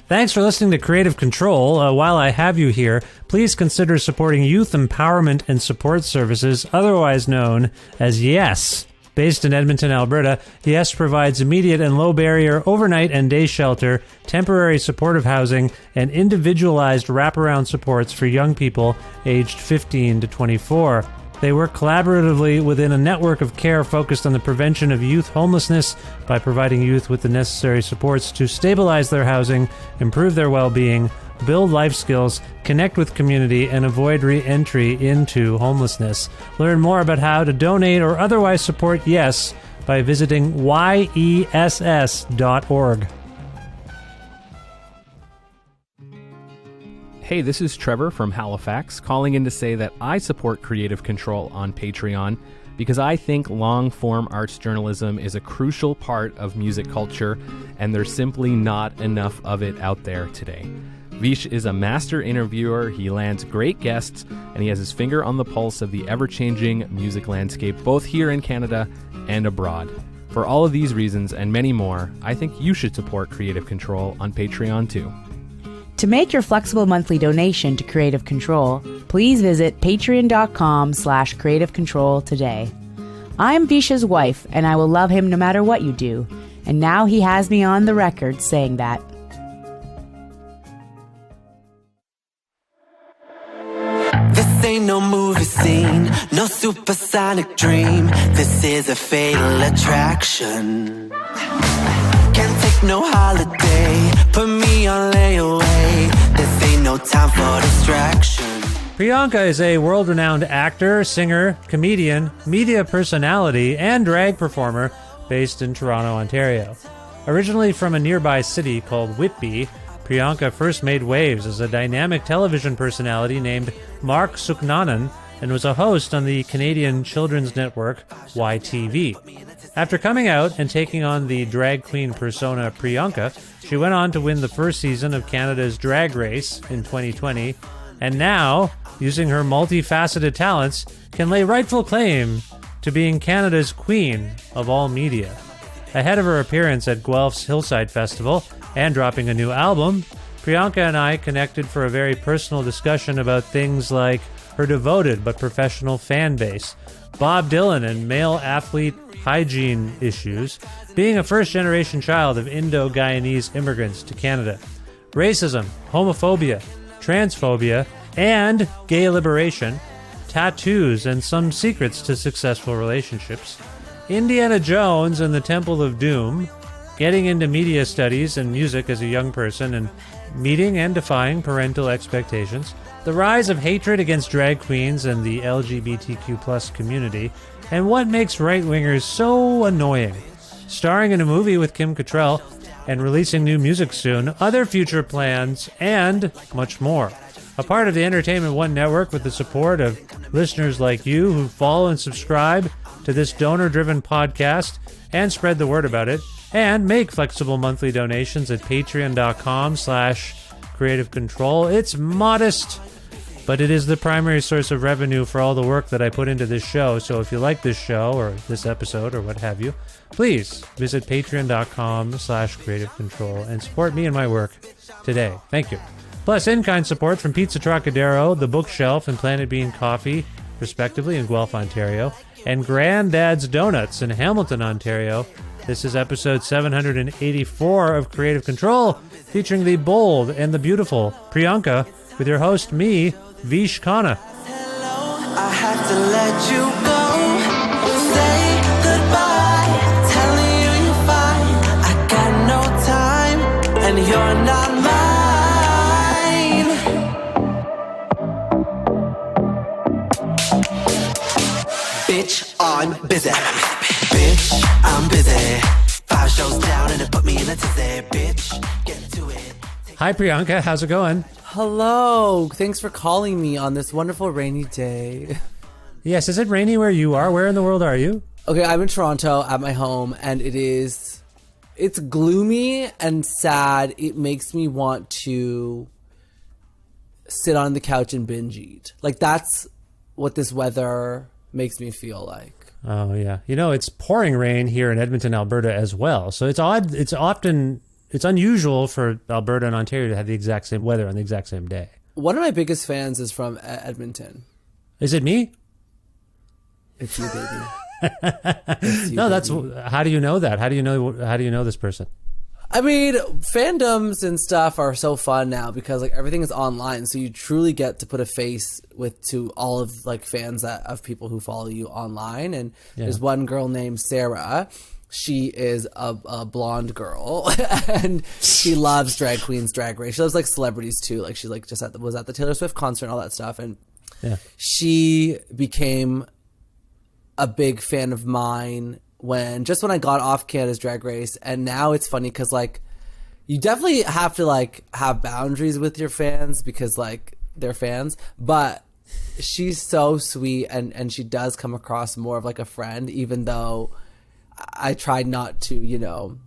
Thanks for listening to Creative Control. While I have you here, please consider supporting Youth Empowerment and Support Services, otherwise known as YES. Based in Edmonton, Alberta, YES provides immediate and low-barrier overnight and day shelter, temporary supportive housing, and individualized wraparound supports for young people aged 15 to 24. They work collaboratively within a network of care focused on the prevention of youth homelessness by providing youth with the necessary supports to stabilize their housing, improve their well-being, build life skills, connect with community, and avoid re-entry into homelessness. Learn more about how to donate or otherwise support YES by visiting yess.org. Hey, this is Trevor from Halifax, calling in to say that I support Creative Control on Patreon because I think long-form arts journalism is a crucial part of music culture, and there's simply not enough of it out there today. Vish is a master interviewer, he lands great guests, and he has his finger on the pulse of the ever-changing music landscape, both here in Canada and abroad. For all of these reasons and many more, I think you should support Creative Control on Patreon too. To make your flexible monthly donation to Creative Control, please visit patreon.com/Creative Control today. I'm Visha's wife, and I will love him no matter what you do. And now he has me on the record saying that. This ain't no movie scene, no supersonic dream. This is a fatal attraction. Can't take no holiday, put me on layaway. This ain't no time for distraction. Priyanka is a world-renowned actor, singer, comedian, media personality, and drag performer based in Toronto, Ontario. Originally from a nearby city called Whitby, Priyanka first made waves as a dynamic television personality named Mark Suknanan and was a host on the Canadian children's network YTV. After coming out and taking on the drag queen persona Priyanka, she went on to win the first season of Canada's Drag Race in 2020, and now, using her multifaceted talents, can lay rightful claim to being Canada's queen of all media. Ahead of her appearance at Guelph's Hillside Festival and dropping a new album, Priyanka and I connected for a very personal discussion about things like her devoted but professional fan base, Bob Dylan and male athlete hygiene issues, being a first-generation child of Indo-Guyanese immigrants to Canada, racism, homophobia, transphobia, and gay liberation, tattoos and some secrets to successful relationships, Indiana Jones and the Temple of Doom, getting into media studies and music as a young person and meeting and defying parental expectations, the rise of hatred against drag queens and the LGBTQ+ community, and what makes right-wingers so annoying. Starring in a movie with Kim Cattrall and releasing new music soon, other future plans, and much more. A part of the Entertainment One network with the support of listeners like you who follow and subscribe to this donor-driven podcast and spread the word about it, and make flexible monthly donations at patreon.com/Creative Control. It's modest, but it is the primary source of revenue for all the work that I put into this show. So if you like this show or this episode or what have you, please visit patreon.com/Creative Control and support me and my work today. Thank you. Plus, in-kind support from Pizza Trocadero, The Bookshelf, and Planet Bean Coffee, respectively, in Guelph, Ontario, and Granddad's Donuts in Hamilton, Ontario. This is episode 784 of Creative Control, featuring the bold and the beautiful Priyanka, with your host, me, Vish Khanna. Hello, I have to let you go. Say goodbye, telling you you're fine. I got no time, and you're not mine. Bitch, I'm busy. Bitch, I'm busy. 5 shows down and it put me in a tizzy. Bitch, get to it. Hi, Priyanka. How's it going? Hello. Thanks for calling me on this wonderful rainy day. Yes, is it rainy where you are? Where in the world are you? Okay, I'm in Toronto at my home, and it's gloomy and sad. It makes me want to sit on the couch and binge eat. Like, that's what this weather makes me feel like. Oh, yeah. You know, it's pouring rain here in Edmonton, Alberta as well. So it's odd. It's often it's unusual for Alberta and Ontario to have the exact same weather on the exact same day. One of my biggest fans is from Edmonton. Is it me? It's you, baby. It's you, No, that's baby. how do you know that? How do you know this person? I mean, fandoms and stuff are so fun now because like everything is online, so you truly get to put a face to all of like fans of people who follow you online. And there's one girl named Sarah. She is a blonde girl, and she loves drag queens, drag race. She loves like celebrities too. Like she like just was at the Taylor Swift concert and all that stuff. And she became a big fan of mine when I got off Canada's Drag Race. And now it's funny because like you definitely have to like have boundaries with your fans because like they're fans, but she's so sweet and she does come across more of like a friend, even though I tried not to, you know,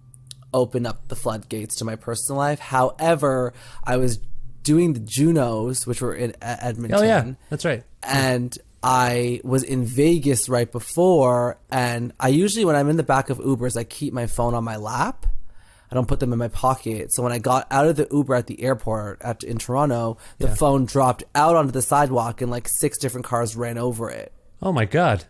open up the floodgates to my personal life. However, I was doing the Junos, which were in Edmonton. Oh yeah, that's right. And I was in Vegas right before, and I usually, when I'm in the back of Ubers, I keep my phone on my lap. I don't put them in my pocket. So when I got out of the Uber at the airport in Toronto, the phone dropped out onto the sidewalk and like 6 different cars ran over it. Oh my God.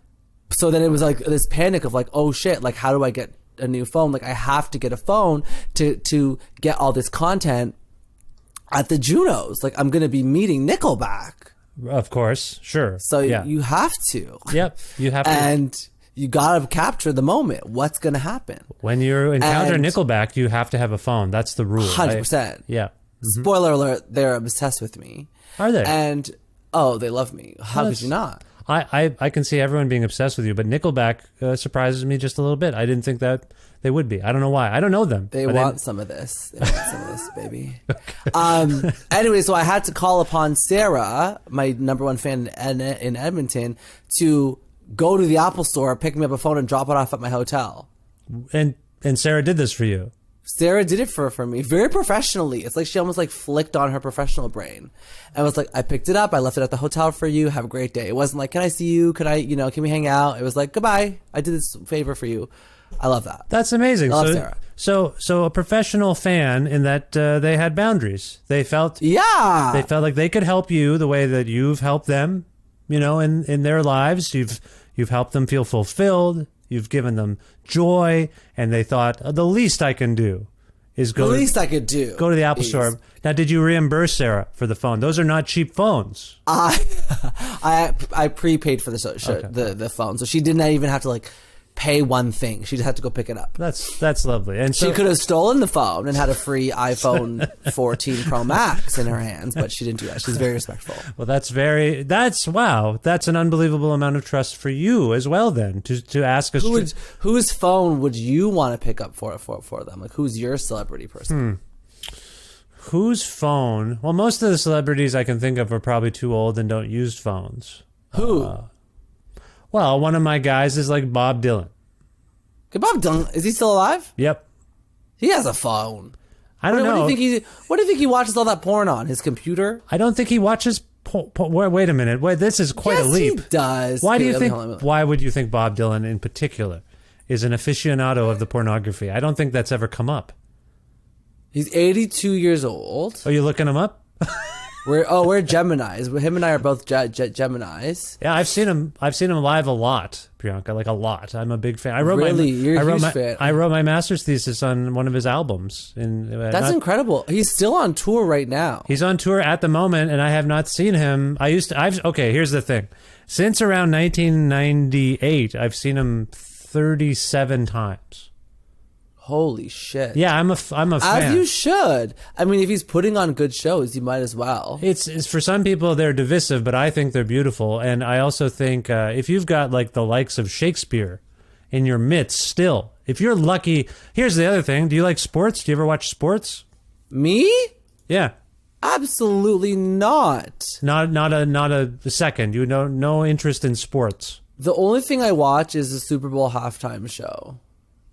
So then it was like this panic of like, oh shit, like how do I get a new phone? Like I have to get a phone to get all this content at the Junos. Like I'm going to be meeting Nickelback. Of course, sure. So you have to. Yep, you have to. And you got to capture the moment. What's going to happen? When you encounter Nickelback, you have to have a phone. That's the rule. 100%. Yeah. Spoiler alert, they're obsessed with me. Are they? And, they love me. How could you not? I can see everyone being obsessed with you, but Nickelback surprises me just a little bit. I didn't think that they would be. I don't know why. I don't know them. They want some of this. They want some of this, baby. Anyway, so I had to call upon Sarah, my number one fan in Edmonton, to go to the Apple store, pick me up a phone, and drop it off at my hotel. And Sarah did this for you. Sarah did it for me very professionally. It's like she almost like flicked on her professional brain and was like, I picked it up. I left it at the hotel for you. Have a great day. It wasn't like, can I see you? Can we hang out? It was like, goodbye. I did this favor for you. I love that. That's amazing. I love Sarah. So a professional fan in that they had boundaries. They felt like they could help you the way that you've helped them, you know, in their lives. You've helped them feel fulfilled. You've given them joy, and they thought the least I can do is go. The least I could do. Go to the Apple Store. Now, did you reimburse Sarah for the phone? Those are not cheap phones. I prepaid for the phone, so she didn't even have to like pay one thing. She just had to go pick it up. That's lovely. And so, she could have stolen the phone and had a free iPhone 14 Pro Max in her hands, but she didn't do that. She's very respectful. Well, wow. That's an unbelievable amount of trust for you as well. Then to ask us whose phone would you want to pick up for them? Like who's your celebrity person? Whose phone? Well, most of the celebrities I can think of are probably too old and don't use phones. Who? Well, one of my guys is like Bob Dylan. Okay, Bob Dylan, is he still alive? Yep. He has a phone. I don't know. What do you think he watches all that porn on? His computer? I don't think he watches. Wait a minute. Wait, this is quite a leap. He does. Why would you think Bob Dylan in particular is an aficionado of the pornography? I don't think that's ever come up. He's 82 years old. Are you looking him up? We're Geminis. Him and I are both Geminis. Yeah, I've seen him live a lot, Priyanka, like a lot. I'm a big fan. You're a huge fan. I wrote my master's thesis on one of his albums. That's incredible. He's still on tour right now. He's on tour at the moment, and I have not seen him. Okay, here's the thing. Since around 1998, I've seen him 37 times. Holy shit. Yeah, I'm a fan. As you should. I mean, if he's putting on good shows, you might as well. It's for some people, they're divisive, but I think they're beautiful. And I also think if you've got like the likes of Shakespeare in your midst still, if you're lucky. Here's the other thing. Do you like sports? Do you ever watch sports? Me? Yeah. Absolutely not. Not a second. You know, no interest in sports. The only thing I watch is the Super Bowl halftime show.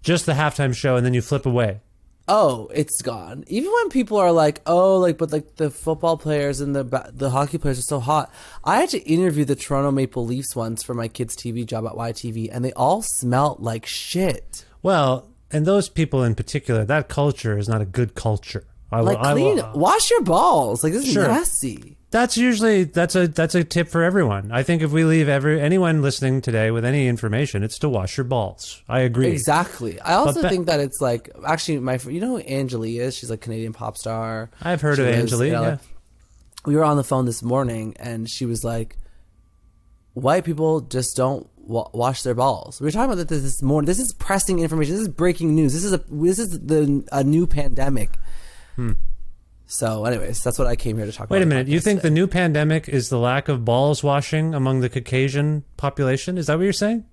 Just the halftime show, and then you flip away. Oh, it's gone. Even when people are like, but the football players and the hockey players are so hot. I had to interview the Toronto Maple Leafs once for my kids' TV job at YTV, and they all smelled like shit. Well, and those people in particular, that culture is not a good culture. Wash your balls. Like, this is Sure. nasty. That's usually that's a tip for everyone. I think if we leave anyone listening today with any information, it's to wash your balls. I agree. Exactly. I also But think that it's like, actually, you know who Angelique is? She's like a Canadian pop star. I've heard She of lives Angelique. in LA. Yeah. We were on the phone this morning, and she was like, white people just don't wash their balls. We were talking about this morning. This is pressing information. This is breaking news. This is a new pandemic. So anyways, that's what I came here to talk about. Wait a minute. You think the new pandemic is the lack of balls washing among the Caucasian population? Is that what you're saying?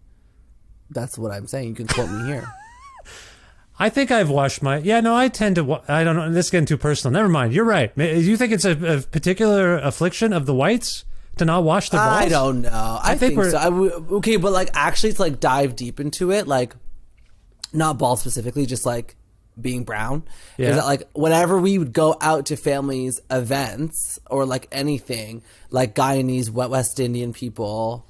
That's what I'm saying. You can quote me here. I think I've washed my... Yeah, no, I tend to... I don't know. This is getting too personal. Never mind. You're right. You think it's a particular affliction of the whites to not wash their balls? I don't know. I think so. Okay, but like actually to like dive deep into it, like not balls specifically, just like being brown. Yeah. Is that like whenever we would go out to families' events or like anything, like Guyanese, West Indian people,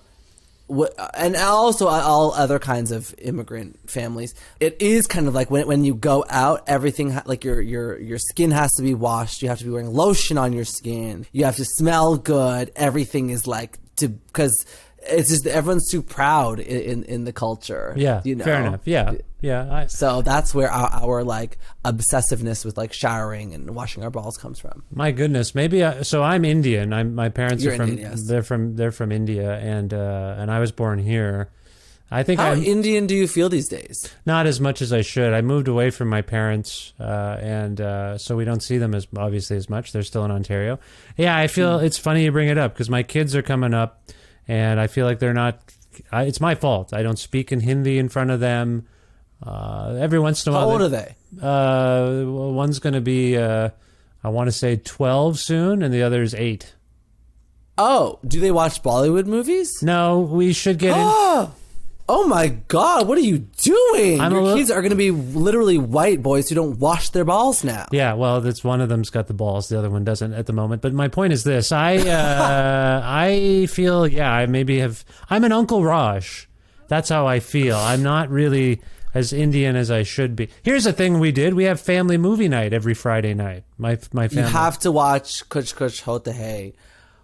and also all other kinds of immigrant families, it is kind of like when you go out, everything like your skin has to be washed. You have to be wearing lotion on your skin. You have to smell good. Everything is like because it's just everyone's too proud in the culture. Yeah, you know? fair enough. Yeah. So that's where our like obsessiveness with like showering and washing our balls comes from. My goodness, maybe. So I'm Indian. My parents You're are from. Indian, yes. They're from India, and I was born here. I think How I'm Indian do you feel these days? not as much as I should. I moved away from my parents, and so we don't see them as obviously as much. They're still in Ontario. Yeah, I feel it's funny you bring it up because my kids are coming up, and I feel like they're not. It's my fault. I don't speak in Hindi in front of them. Every once in a while. How old are they? One's going to be, I want to say 12 soon, and the other is 8. Oh, do they watch Bollywood movies? No, we should get in. Oh my God, what are you doing? I'm a Your little- kids are going to be literally white boys who don't wash their balls now. Yeah, well, that's one of them's got the balls, the other one doesn't at the moment. But my point is this: I feel, I maybe have. I'm an Uncle Raj. That's how I feel. I'm not really as Indian as I should be. Here's the thing we did: we have family movie night every Friday night. My family. You have to watch Kuch Kuch Hote Hai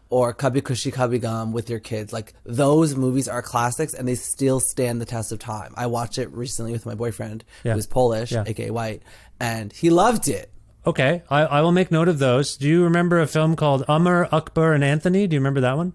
or Kabhi Khushi Kabhi Gum with your kids. Like, those movies are classics and they still stand the test of time. I watched it recently with my boyfriend, who's Polish, aka white, and he loved it. Okay, I will make note of those. Do you remember a film called Umar, Akbar, and Anthony? Do you remember that one?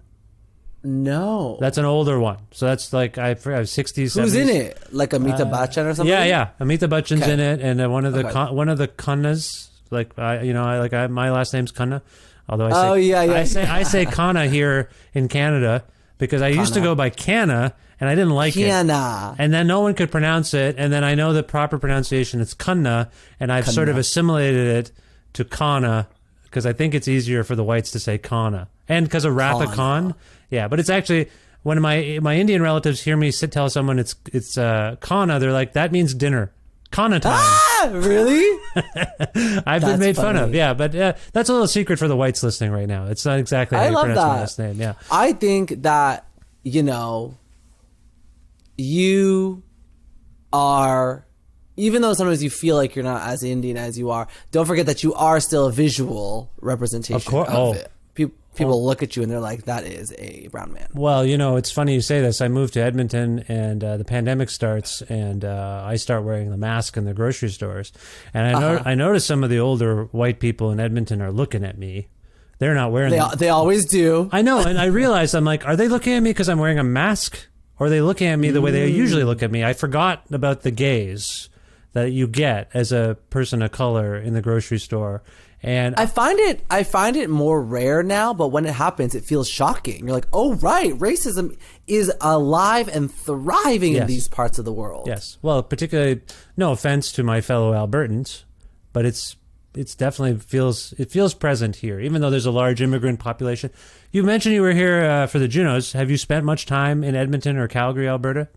No. That's an older one. So that's like I forgot 60s. Who's 70s. in it? Like Amitabh Bachchan or something? Yeah. Amita Bachchan's Okay. in it, and one of the Okay. one of the Khannas. Like my last name's Khanna. Although Oh, yeah. I say Khanna here in Canada because I used to go by Canna and I didn't like it. Kiana. And then no one could pronounce it, and then I know the proper pronunciation. It's Khanna, and I've sort of assimilated it to Kana because I think it's easier for the whites to say Kana, and because of Ratha Khan. Yeah, but it's actually when my Indian relatives hear me tell someone it's Kana, they're like, that means dinner. Kana time. Ah, really? I've been That's made fun of. funny. Yeah, but that's a little secret for the whites listening right now. It's not exactly how I you love pronounce my that. last name. Yeah. I think that, you are, even though sometimes you feel like you're not as Indian as you are, don't forget that you are still a visual representation Of course. it. People look at you and they're like, that is a brown man. Well, it's funny you say this. I moved to Edmonton, and the pandemic starts, and I start wearing the mask in the grocery stores. And I noticed some of the older white people in Edmonton are looking at me. They're not wearing them. They always do. I know, and I realized, I'm like, are they looking at me because I'm wearing a mask? Or are they looking at me the way they usually look at me? I forgot about the gaze that you get as a person of color in the grocery store. And I find it more rare now, but when it happens, it feels shocking. You're like, oh, right, racism is alive and thriving in Yes. these parts of the world. yes, well, particularly, no offense to my fellow Albertans, but it's definitely feels present here, even though there's a large immigrant population. You mentioned you were here for the Junos. Have you spent much time in Edmonton or Calgary, Alberta?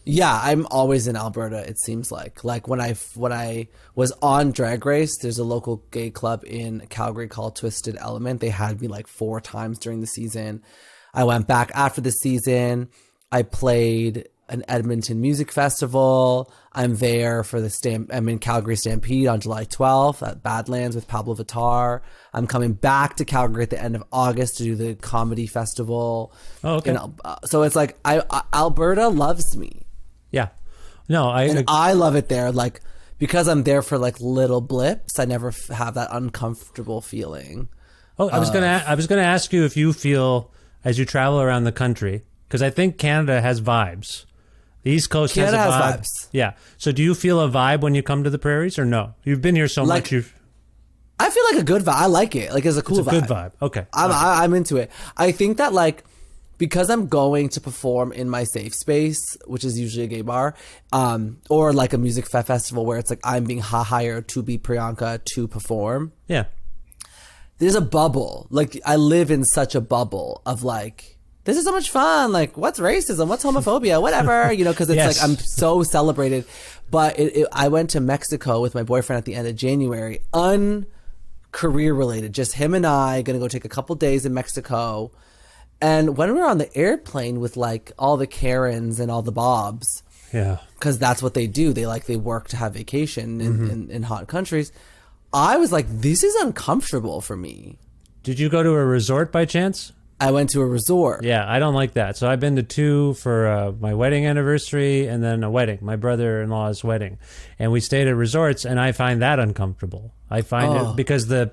Yeah, I'm always in Alberta, it seems like. Like when I was on Drag Race, there's a local gay club in Calgary called Twisted Element. They had me like 4 times during the season. I went back after the season. I played an Edmonton Music Festival. I'm there for I'm in Calgary Stampede on July 12th at Badlands with Pablo Vittar. I'm coming back to Calgary at the end of August to do the comedy festival. Oh, okay. So it's like Alberta loves me. Yeah. No, I love it there. Like, because I'm there for like little blips, I never have that uncomfortable feeling. Oh, I was gonna ask you if you feel as you travel around the country, because I think Canada has vibes. The East Coast has vibes. Yeah. So do you feel a vibe when you come to the prairies, or no? You've been here so much. I feel like a good vibe. I like it. Like, it's a cool vibe. Good vibe. Okay. I'm into it. I think that, like, because I'm going to perform in my safe space, which is usually a gay bar, or like a music festival where it's like I'm being hired to be Priyanka to perform. Yeah. There's a bubble. Like, I live in such a bubble of like, this is so much fun. Like, what's racism? What's homophobia? Whatever, you know, because it's Yes. like I'm so celebrated. But I went to Mexico with my boyfriend at the end of January, career related, just him and I, gonna go take a couple days in Mexico. And when we were on the airplane with like all the Karens and all the Bobs, Yeah. because that's what they do. They work to have vacation in hot countries. I was like, this is uncomfortable for me. Did you go to a resort by chance? I went to a resort. Yeah, I don't like that. So I've been to two for my wedding anniversary and then a wedding, my brother-in-law's wedding. And we stayed at resorts, and I find that uncomfortable. I find it because the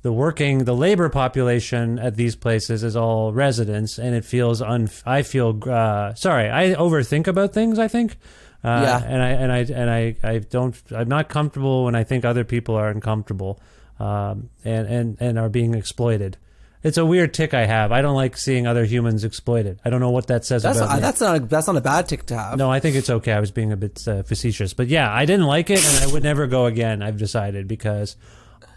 labor population at these places is all residents, and it feels I overthink about things, I think. I'm not comfortable when I think other people are uncomfortable, and are being exploited. It's a weird tick I have. I don't like seeing other humans exploited. I don't know what that says about me. That's not a bad tick to have. No, I think it's okay. I was being a bit facetious, but yeah, I didn't like it, and I would never go again. I've decided, because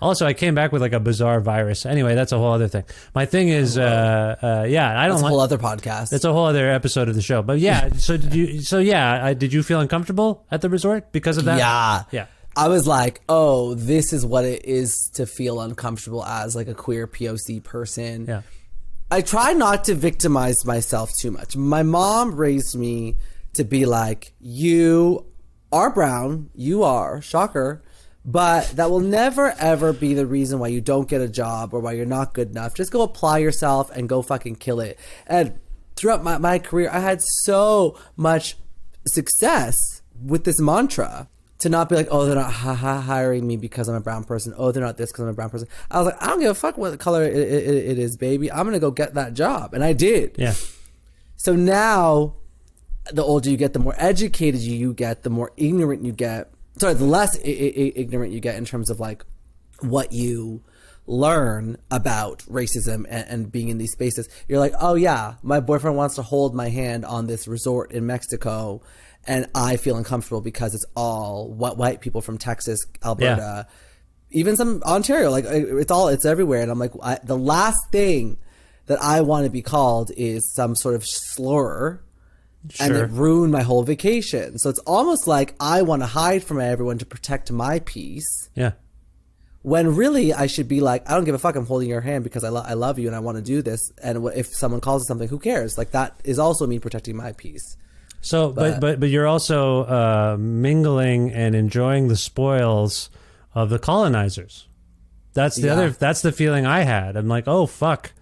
also I came back with like a bizarre virus. Anyway, that's a whole other thing. My thing is, I don't That's a like. whole other podcast. It's a whole other episode of the show. But yeah, did you feel uncomfortable at the resort because of that? Yeah. I was like, oh, this is what it is to feel uncomfortable as like a queer POC person. Yeah. I try not to victimize myself too much. My mom raised me to be like, you are brown, you are, shocker, but that will never ever be the reason why you don't get a job or why you're not good enough. Just go apply yourself and go fucking kill it. And throughout my career, I had so much success with this mantra. To not be like, oh, they're not hiring me because I'm a brown person. Oh, they're not this because I'm a brown person. I was like, I don't give a fuck what color it is, baby. I'm going to go get that job. And I did. Yeah. So now, the older you get, the more educated you get, the more ignorant you get. Sorry, the less ignorant you get in terms of like what you learn about racism and being in these spaces. You're like, oh yeah, my boyfriend wants to hold my hand on this resort in Mexico, and I feel uncomfortable because it's all white people from Texas, Alberta, even some Ontario. Like it's everywhere. And I'm like, the last thing that I want to be called is some sort of slur, and it ruined my whole vacation. So it's almost like I want to hide from everyone to protect my peace. Yeah. When really I should be like, I don't give a fuck. I'm holding your hand because I love you and I want to do this. And if someone calls it something, who cares? Like, that is also me protecting my peace. So, but you're also mingling and enjoying the spoils of the colonizers. That's the that's the feeling I had. I'm like, oh fuck,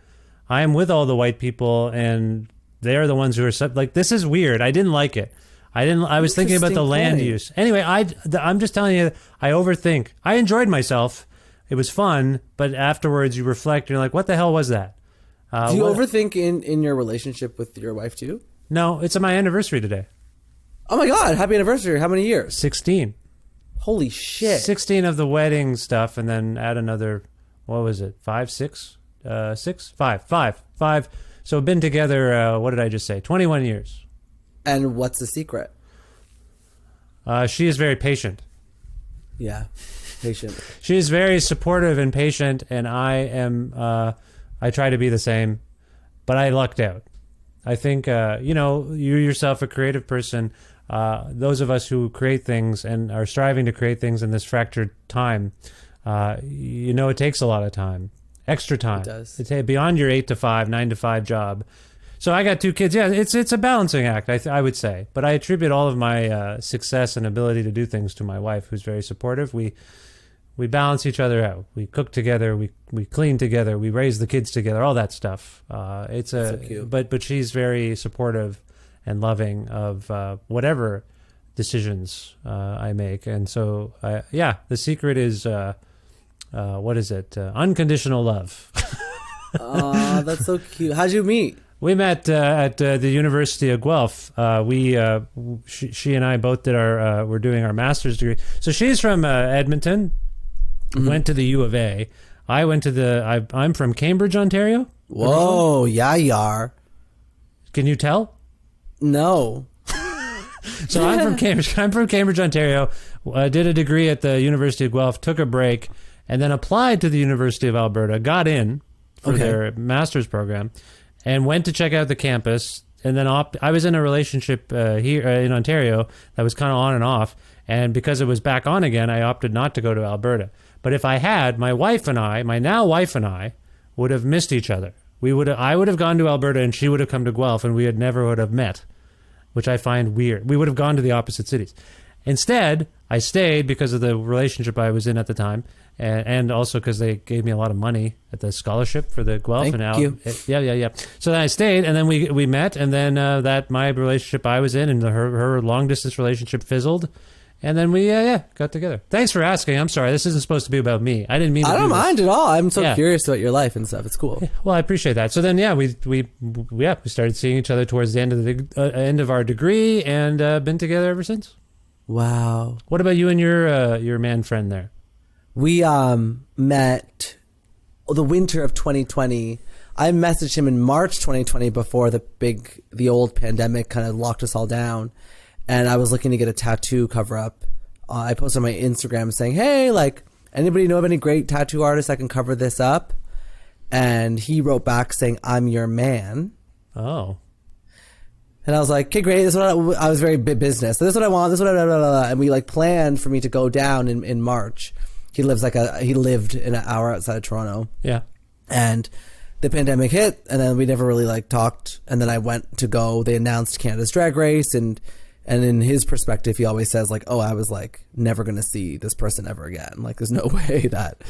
I am with all the white people, and they're the ones who are like, this is weird. I didn't like it. I was thinking about the land use. Anyway, I'm just telling you, I overthink. I enjoyed myself. It was fun, but afterwards you reflect. You're like, what the hell was that? Do you overthink in your relationship with your wife too? No, it's my anniversary today. Oh my God, happy anniversary. How many years? 16. Holy shit. 16 of the wedding stuff, and then add another, what was it, 5, 6? 6? 5. So we've been together, what did I just say, 21 years. And what's the secret? She is very patient. Yeah, patient. She is very supportive and patient, and I try to be the same, but I lucked out. I think, you yourself, a creative person, those of us who create things and are striving to create things in this fractured time, it takes a lot of time, extra time. It does. It's beyond your 8 to 5, 9 to 5 job. So I got 2 kids. Yeah, it's a balancing act, I would say. But I attribute all of my success and ability to do things to my wife, who's very supportive. We balance each other out. We cook together. We clean together. We raise the kids together. All that stuff. So cute. But she's very supportive and loving of whatever decisions I make. And so the secret is what is it? Unconditional love. Oh, that's so cute. How'd you meet? We met at the University of Guelph. She and I both did we're doing our master's degree. So she's from Edmonton, went to the U of A. I went to I'm from Cambridge, Ontario. Whoa, yeah, you are. Can you tell? No. So I'm from Cambridge. I'm from Cambridge, Ontario. Did a degree at the University of Guelph, took a break, and then applied to the University of Alberta. Got in for their master's program, and went to check out the campus. And then I was in a relationship here in Ontario that was kind of on and off. And because it was back on again, I opted not to go to Alberta. But if I had, my now wife and I, would have missed each other. I would have gone to Alberta and she would have come to Guelph, and we would have met, which I find weird. We would have gone to the opposite cities. Instead, I stayed because of the relationship I was in at the time, and also because they gave me a lot of money at the scholarship for the Guelph. Thank you. Yeah. So then I stayed, and then we met, and then that my relationship I was in and her long distance relationship fizzled, and then we got together. Thanks for asking. I'm sorry, this isn't supposed to be about me. I didn't mean. I don't mind at all. I'm so Yeah. curious about your life and stuff. It's cool. Yeah, well, I appreciate that. So then, we started seeing each other towards the end of the end of our degree, and been together ever since. Wow. What about you and your man friend there? We met the winter of 2020. I messaged him in March 2020 before the old pandemic kind of locked us all down, and I was looking to get a tattoo cover up. I posted on my Instagram saying, "Hey, like, anybody know of any great tattoo artists that can cover this up?" And he wrote back saying, "I'm your man." Oh. And I was like, okay, great. This is what I was very business. So this is what I want. This is what blah, blah, blah. And we like planned for me to go down in March. He lived an hour outside of Toronto. Yeah. And the pandemic hit, and then we never really like talked. And then I went to go. They announced Canada's Drag Race, and in his perspective, he always says like, "Oh, I was like never gonna see this person ever again. Like, there's no way that,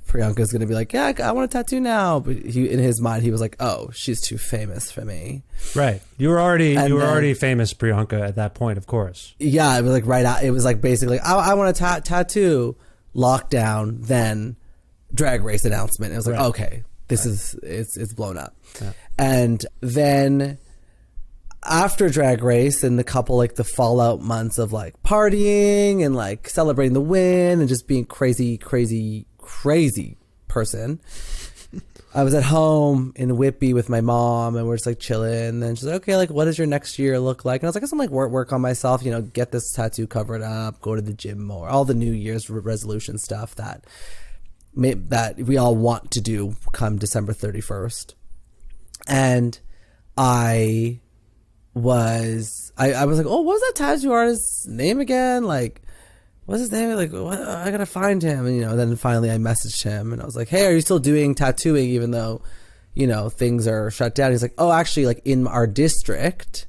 Priyanka's gonna be like, yeah, I want a tattoo now." But in his mind, he was like, "Oh, she's too famous for me." Right. You were already famous, Priyanka, at that point, of course. Yeah, it was like right out. It was like basically, I want a tattoo. Lockdown, then Drag Race announcement. It was like, okay, it's blown up. Yeah. And then after Drag Race and the fallout months of like partying and like celebrating the win and just being crazy person, I was at home in Whitby with my mom, and we're just like chilling. And then she's like, "Okay, like, what does your next year look like?" And I was like, "I guess I'm like work on myself, get this tattoo covered up, go to the gym more, all the New Year's resolution stuff that we all want to do come December 31st." And I was like, "Oh, what's that tattoo artist's name again? Like, what's his name? Like, what? I gotta find him." And then finally I messaged him and I was like, "Hey, are you still doing tattooing even though, things are shut down?" He's like, "Oh, actually, like in our district,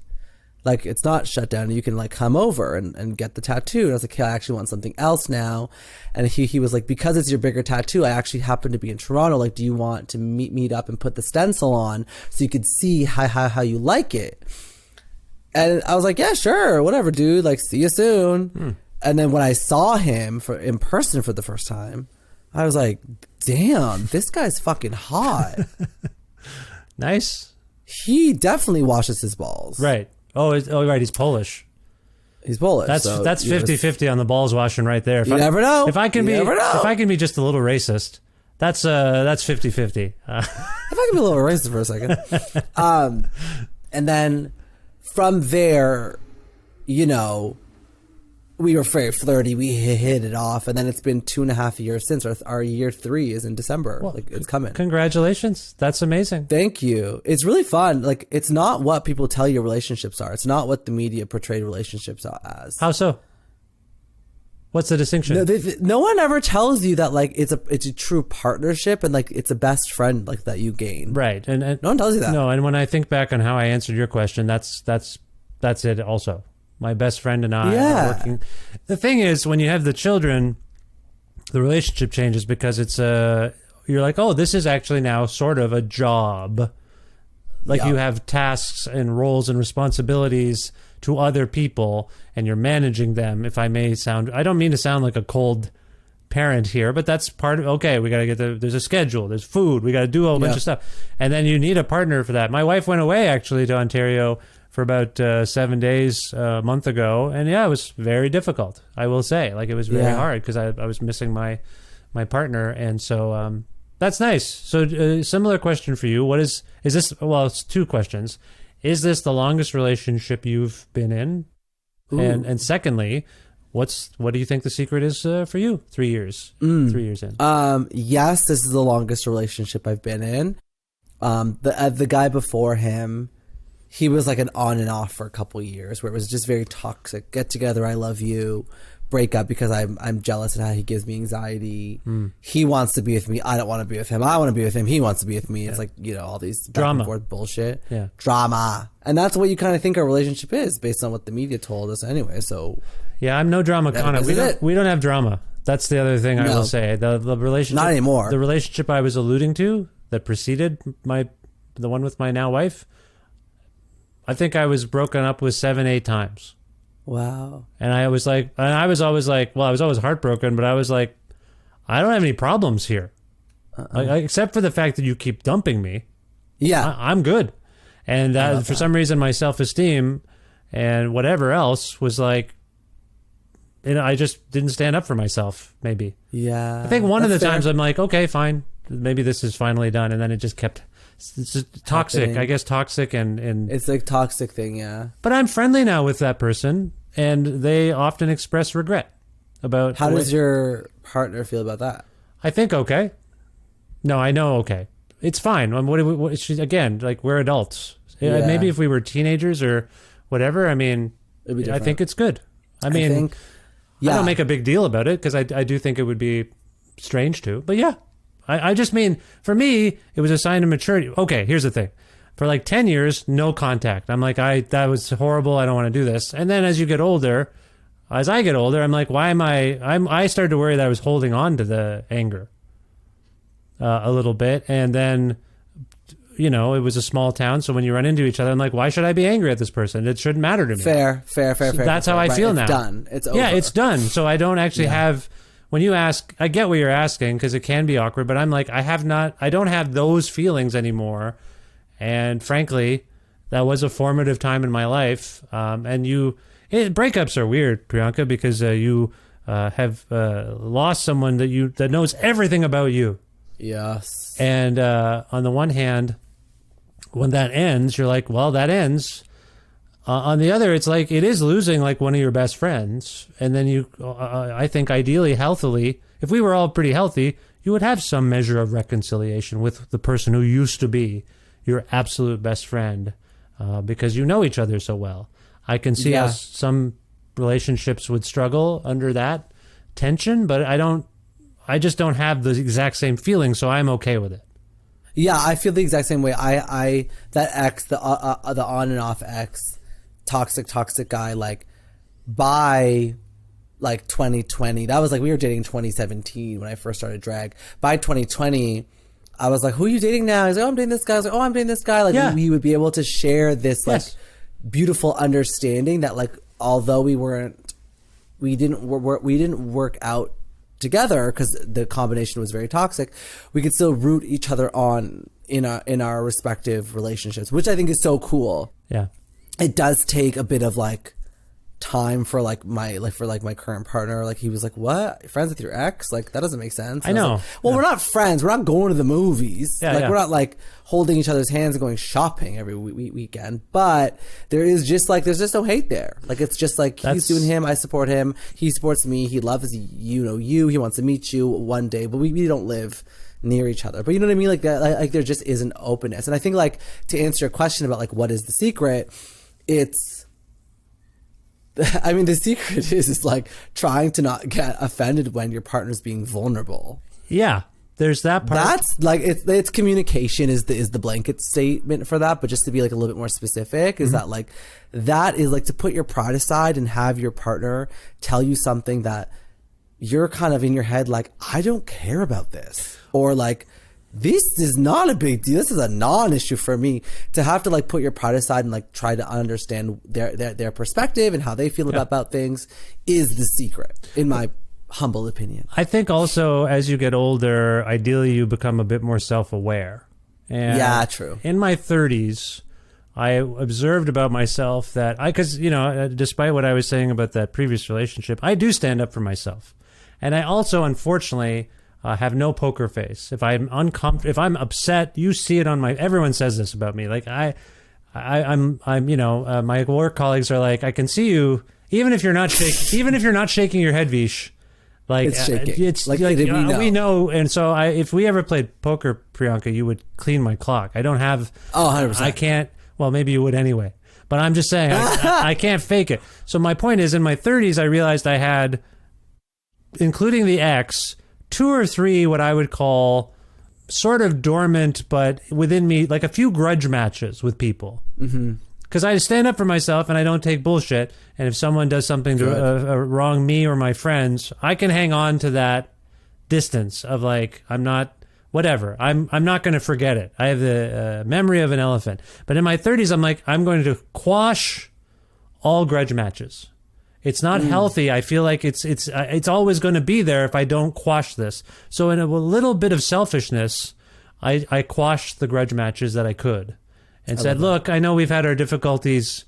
like it's not shut down. You can like come over and get the tattoo." And I was like, "Hey, I actually want something else now." And he was like, "Because it's your bigger tattoo, I actually happen to be in Toronto. Like, do you want to meet up and put the stencil on so you could see how you like it?" And I was like, "Yeah, sure, whatever, dude. Like, see you soon." And then when I saw him in person for the first time, I was like, damn, this guy's fucking hot. Nice. He definitely washes his balls. Right. Right. He's Polish. He's Polish. That's 50-50 on the balls washing right there. You never know. If I can be just a little racist, that's 50-50. If I can be a little racist for a second. And then from there, we were very flirty. We hit it off, and then it's been 2.5 years since. Our year 3 is in December. Well, it's coming. Congratulations! That's amazing. Thank you. It's really fun. Like, it's not what people tell you relationships are. It's not what the media portrayed relationships as. How so? What's the distinction? No one ever tells you that like it's a true partnership and like it's a best friend like that you gain. Right. And no one tells you that. No, and when I think back on how I answered your question, that's it also. My best friend and I are working. The thing is, when you have the children, the relationship changes because it's you're like, oh, this is actually now sort of a job. Like you have tasks and roles and responsibilities to other people and you're managing them. If I may sound, I don't mean to sound like a cold parent here, but that's part of, okay, we got to get there's a schedule, there's food, we got to do a whole bunch of stuff. And then you need a partner for that. My wife went away actually to Ontario for about 7 days a month ago. And it was very difficult, I will say. Like it was very hard because I was missing my partner. And so that's nice. So similar question for you. Is this, well, it's two questions. Is this the longest relationship you've been in? And secondly, what do you think the secret is for you? 3 years. 3 years in. Yes, this is the longest relationship I've been in. The guy before him, he was like an on and off for a couple years where it was just very toxic. Get together, I love you. Break up because I'm jealous and how he gives me anxiety. He wants to be with me. I don't want to be with him. I want to be with him. He wants to be with me. It's like, all these back and forth bullshit. Yeah. Drama. And that's what you kind of think our relationship is based on what the media told us anyway. So yeah, I'm no drama Connor. We don't have drama. That's the other thing I will say. The relationship, not anymore. The relationship I was alluding to that preceded the one with my now wife, I think I was broken up with 7-8 times. Wow. And I was always like, well, I was always heartbroken, but I was like, I don't have any problems here. Except for the fact that you keep dumping me. Yeah. I'm good. And for some reason, my self-esteem and whatever else was like, I just didn't stand up for myself, maybe. Yeah. I think one of the times I'm like, okay, fine. Maybe this is finally done. And then it just kept... It's just toxic, happening. I guess toxic and... It's like toxic thing, yeah. But I'm friendly now with that person, and they often express regret about... How does your partner feel about that? I think okay. No, I know okay. It's fine. Again, like we're adults. Yeah. Maybe if we were teenagers or whatever, I mean, I think it's good. I don't make a big deal about it because I do think it would be strange to, but yeah. I just mean, for me, it was a sign of maturity. Okay, here's the thing. For like 10 years, no contact. I'm like, that was horrible. I don't want to do this. And then as I get older, I'm like, why am I started to worry that I was holding on to the anger a little bit. And then, it was a small town. So when you run into each other, I'm like, why should I be angry at this person? It shouldn't matter to me. Fair. That's how I feel now. It's done. It's over. Yeah, it's done. So I don't actually have... When you ask, I get what you're asking because it can be awkward, but I'm like, I don't have those feelings anymore. And frankly, that was a formative time in my life. Breakups are weird, Priyanka, because you have lost someone that knows everything about you. Yes. And on the one hand, when that ends, you're like, well, that ends. On the other, it's like it is losing like one of your best friends. And then I think ideally, healthily, if we were all pretty healthy, you would have some measure of reconciliation with the person who used to be your absolute best friend because you know each other so well. I can see how some relationships would struggle under that tension, but I just don't have the exact same feeling, so I'm okay with it. Yeah, I feel the exact same way. That ex, the on and off ex, toxic guy, like by like 2020, that was like we were dating 2017 when I first started drag. By 2020, I was like, who are you dating now? He's like, oh, I'm dating this guy. I was like, oh, I'm dating this guy. Like we would be able to share this like beautiful understanding that like although we didn't work out together because the combination was very toxic, we could still root each other on in our respective relationships, which I think is so cool. Yeah. It does take a bit of like time for my current partner. Like he was like, what? You're friends with your ex? Like that doesn't make sense. And I know. Like, well, we're not friends. We're not going to the movies. We're not like holding each other's hands and going shopping every weekend. But there's just no hate there. Like it's just like he's doing him. I support him. He supports me. He loves you. He wants to meet you one day, but we don't live near each other. But you know what I mean? Like there just is an openness. And I think like to answer your question about like what is the secret, it's I mean, the secret is like trying to not get offended when your partner's being vulnerable. Yeah, there's that part. That's like it's communication is the blanket statement for that, but just to be like a little bit more specific is that like that is like to put your pride aside and have your partner tell you something that you're kind of in your head like, I don't care about this, or like, this is not a big deal. This is a non-issue for me. To have to like put your pride aside and like try to understand their perspective and how they feel about things is the secret, in my humble opinion. I think also as you get older, ideally you become a bit more self-aware. And yeah, true. In my 30s, I observed about myself that because despite what I was saying about that previous relationship, I do stand up for myself, and I also unfortunately have no poker face. If I'm uncomfortable, if I'm upset, you see it on my. Everyone says this about me. Like I'm my work colleagues are like, I can see you, even if you're not shaking your head, Vish. Like it's shaking. It's like we know. And so if we ever played poker, Priyanka, you would clean my clock. I don't have. 100%. I can't. Well, maybe you would anyway. But I'm just saying, I can't fake it. So my point is, in my 30s, I realized I had, including the ex, 2 or 3 what I would call sort of dormant, but within me, like a few grudge matches with people. Because I stand up for myself and I don't take bullshit. And if someone does something to wrong me or my friends, I can hang on to that distance of like, I'm not, whatever. I'm not going to forget it. I have the memory of an elephant. But in my 30s, I'm like, I'm going to quash all grudge matches. It's not healthy. I feel like it's always going to be there if I don't quash this. So in a little bit of selfishness, I quashed the grudge matches that I could and said, look, I know we've had our difficulties.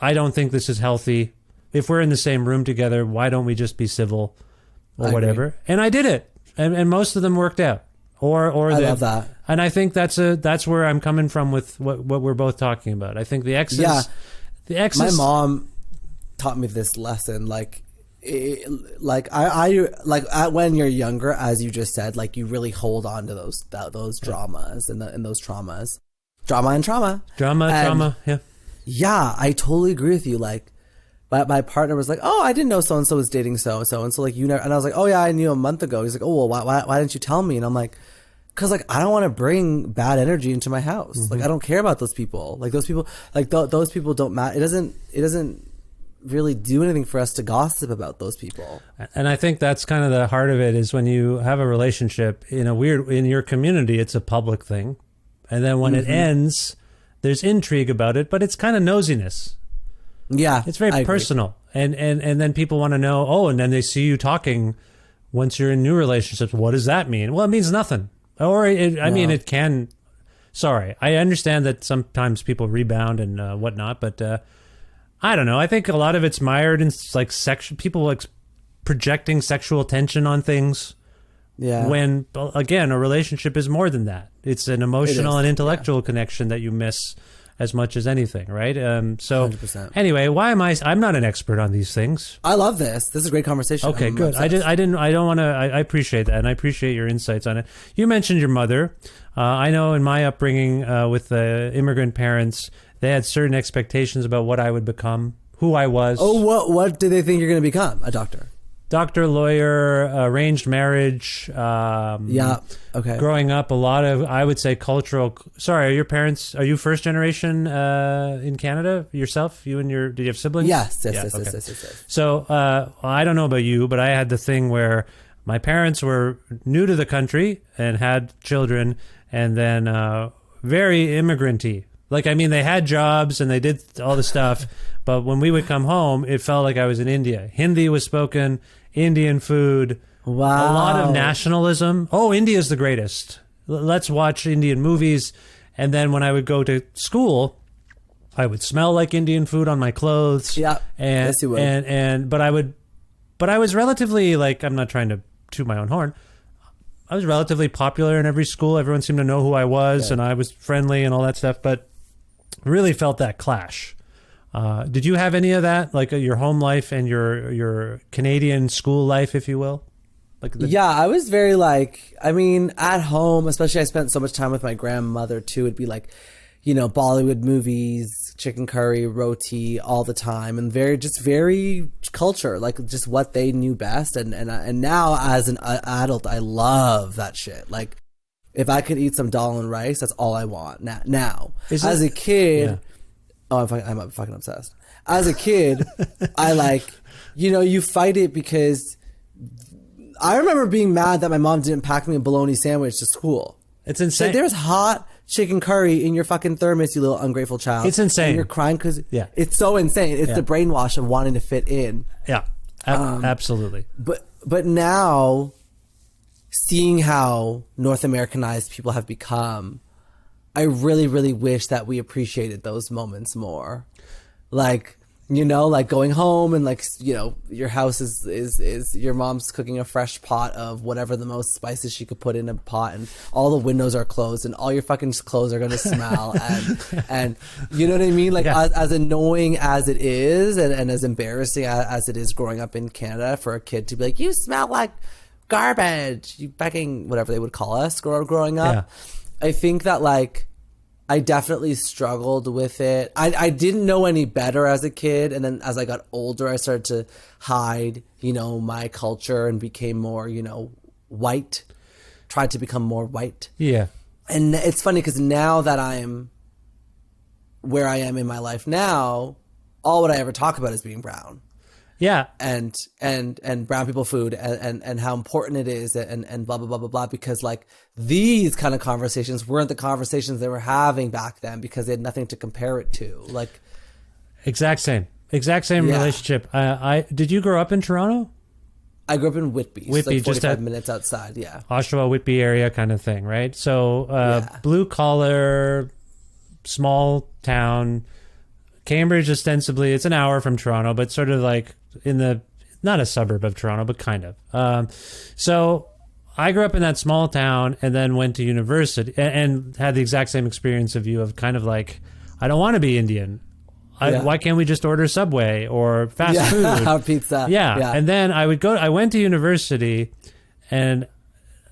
I don't think this is healthy. If we're in the same room together, why don't we just be civil or whatever? And I did it. And most of them worked out. Or I love that. And I think that's where I'm coming from with what we're both talking about. I think the exes. Yeah. The exes. My mom taught me this lesson. Like when you're younger, as you just said, like you really hold on to those dramas and those traumas, drama. Yeah. Yeah, I totally agree with you. Like, my partner was like, "Oh, I didn't know so and so was dating so and so," and so like you never. And I was like, "Oh yeah, I knew a month ago." He's like, "Oh well, why didn't you tell me?" And I'm like, "Cause like I don't want to bring bad energy into my house. Like I don't care about those people. Like those people, like those people don't matter. It doesn't really do anything for us to gossip about those people." And I think that's kind of the heart of it is when you have a relationship in your community, it's a public thing, and then when it ends, there's intrigue about it, but it's kind of nosiness. Yeah, it's very personal, and then people want to know. Oh, and then they see you talking once you're in new relationships. What does that mean? Well, it means nothing. Or I mean, it can. Sorry, I understand that sometimes people rebound and whatnot, but I don't know. I think a lot of it's mired in like people like projecting sexual tension on things. Yeah. When again, a relationship is more than that. It's an emotional and intellectual connection that you miss as much as anything, right? So 100%. Anyway, why am I'm not an expert on these things. I love this. This is a great conversation. Okay, good. I appreciate that, and I appreciate your insights on it. You mentioned your mother. I know in my upbringing with immigrant parents, they had certain expectations about what I would become, who I was. Oh, what do they think you're going to become? A doctor? Doctor, lawyer, arranged marriage. Yeah. Okay. Growing up, a lot of, I would say, cultural. Sorry, are you first generation in Canada yourself? Did you have siblings? Yes. So I don't know about you, but I had the thing where my parents were new to the country and had children, and then very immigrant-y. Like, I mean, they had jobs and they did all the stuff, but when we would come home, it felt like I was in India. Hindi was spoken, Indian food, wow. A lot of nationalism. Oh, India's the greatest. Let's watch Indian movies. And then when I would go to school, I would smell like Indian food on my clothes. Yeah, and, yes, you would. But I was relatively, like, I'm not trying to toot my own horn. I was relatively popular in every school. Everyone seemed to know who I was, and I was friendly and all that stuff. But really felt that clash. Did you have any of that, like your home life and your Canadian school life, if you will? Yeah, I was very at home, especially I spent so much time with my grandmother too. It'd be like, Bollywood movies, chicken curry, roti all the time, and very culture, like just what they knew best. And now as an adult, I love that shit. Like if I could eat some dal and rice, that's all I want now. As a kid, I'm fucking obsessed. As a kid, I like, you fight it because I remember being mad that my mom didn't pack me a bologna sandwich to school. It's insane. So there's hot chicken curry in your fucking thermos, you little ungrateful child. It's insane. And you're crying because it's so insane. It's the brainwash of wanting to fit in. Yeah, absolutely. But now, seeing how North Americanized people have become, I really, really wish that we appreciated those moments more. Like, like going home and like, your house is your mom's cooking a fresh pot of whatever the most spices she could put in a pot, and all the windows are closed and all your fucking clothes are going to smell. and you know what I mean? Like as annoying as it is and as embarrassing as it is growing up in Canada for a kid to be like, you smell like garbage, you fucking, whatever they would call us growing up. I think that like, I definitely struggled with it. I didn't know any better as a kid. And then as I got older, I started to hide, my culture and became more, white, tried to become more white. Yeah. And it's funny because now that I'm where I am in my life now, all what I ever talk about is being brown. Yeah. And brown people food and how important it is and blah, blah, blah, blah, blah. Because like these kind of conversations weren't the conversations they were having back then because they had nothing to compare it to. Like exact same relationship. Did you grow up in Toronto? I grew up in Whitby. Whitby, like 45 minutes outside. Yeah. Oshawa, Whitby area kind of thing, right? So blue collar, small town. Cambridge, ostensibly, it's an hour from Toronto, but sort of like not a suburb of Toronto, but kind of. So I grew up in that small town and then went to university and had the exact same experience of you of kind of like, I don't want to be Indian. Why can't we just order Subway or fast food? Pizza. Yeah. And then I went to university and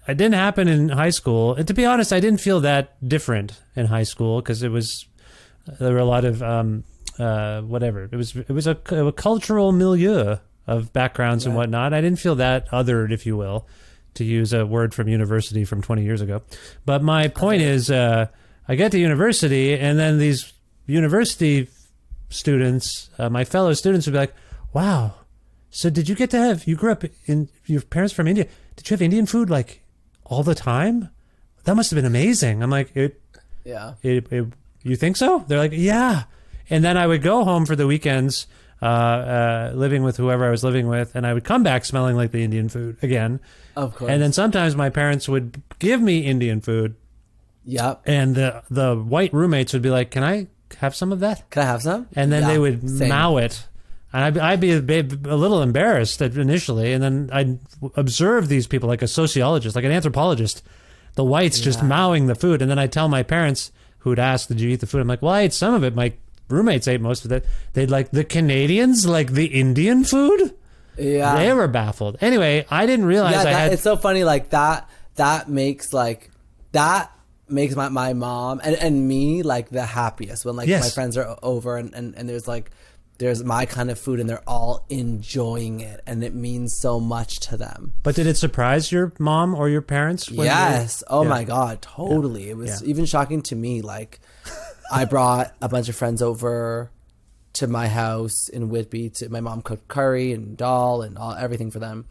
it didn't happen in high school. And to be honest, I didn't feel that different in high school because there were a lot of, whatever. It was a cultural milieu of backgrounds and whatnot. I didn't feel that othered, if you will, to use a word from university from 20 years ago. But my point is, I get to university and then these university students, my fellow students would be like, wow, so did you grew up in, your parents from India, did you have Indian food like all the time? That must have been amazing. I'm like, you think so? They're like, yeah. And then I would go home for the weekends, living with whoever I was living with, and I would come back smelling like the Indian food again. Of course. And then sometimes my parents would give me Indian food. Yep. And the white roommates would be like, can I have some of that? Can I have some? And then they would mow it. And I'd be a little embarrassed initially, and then I'd observe these people like a sociologist, like an anthropologist, the whites just mowing the food. And then I'd tell my parents who'd ask, did you eat the food? I'm like, well, I ate some of it. My roommates ate most of it. They'd like, the Canadians like the Indian food? Yeah. They were baffled. Anyway, I didn't realize it's so funny. Like that makes my mom and me like the happiest when like my friends are over and there's my kind of food and they're all enjoying it and it means so much to them. But did it surprise your mom or your parents? Yes. Oh my God, totally. It was even shocking to me. Like I brought a bunch of friends over to my house in Whitby. My mom cooked curry and dal and everything for them.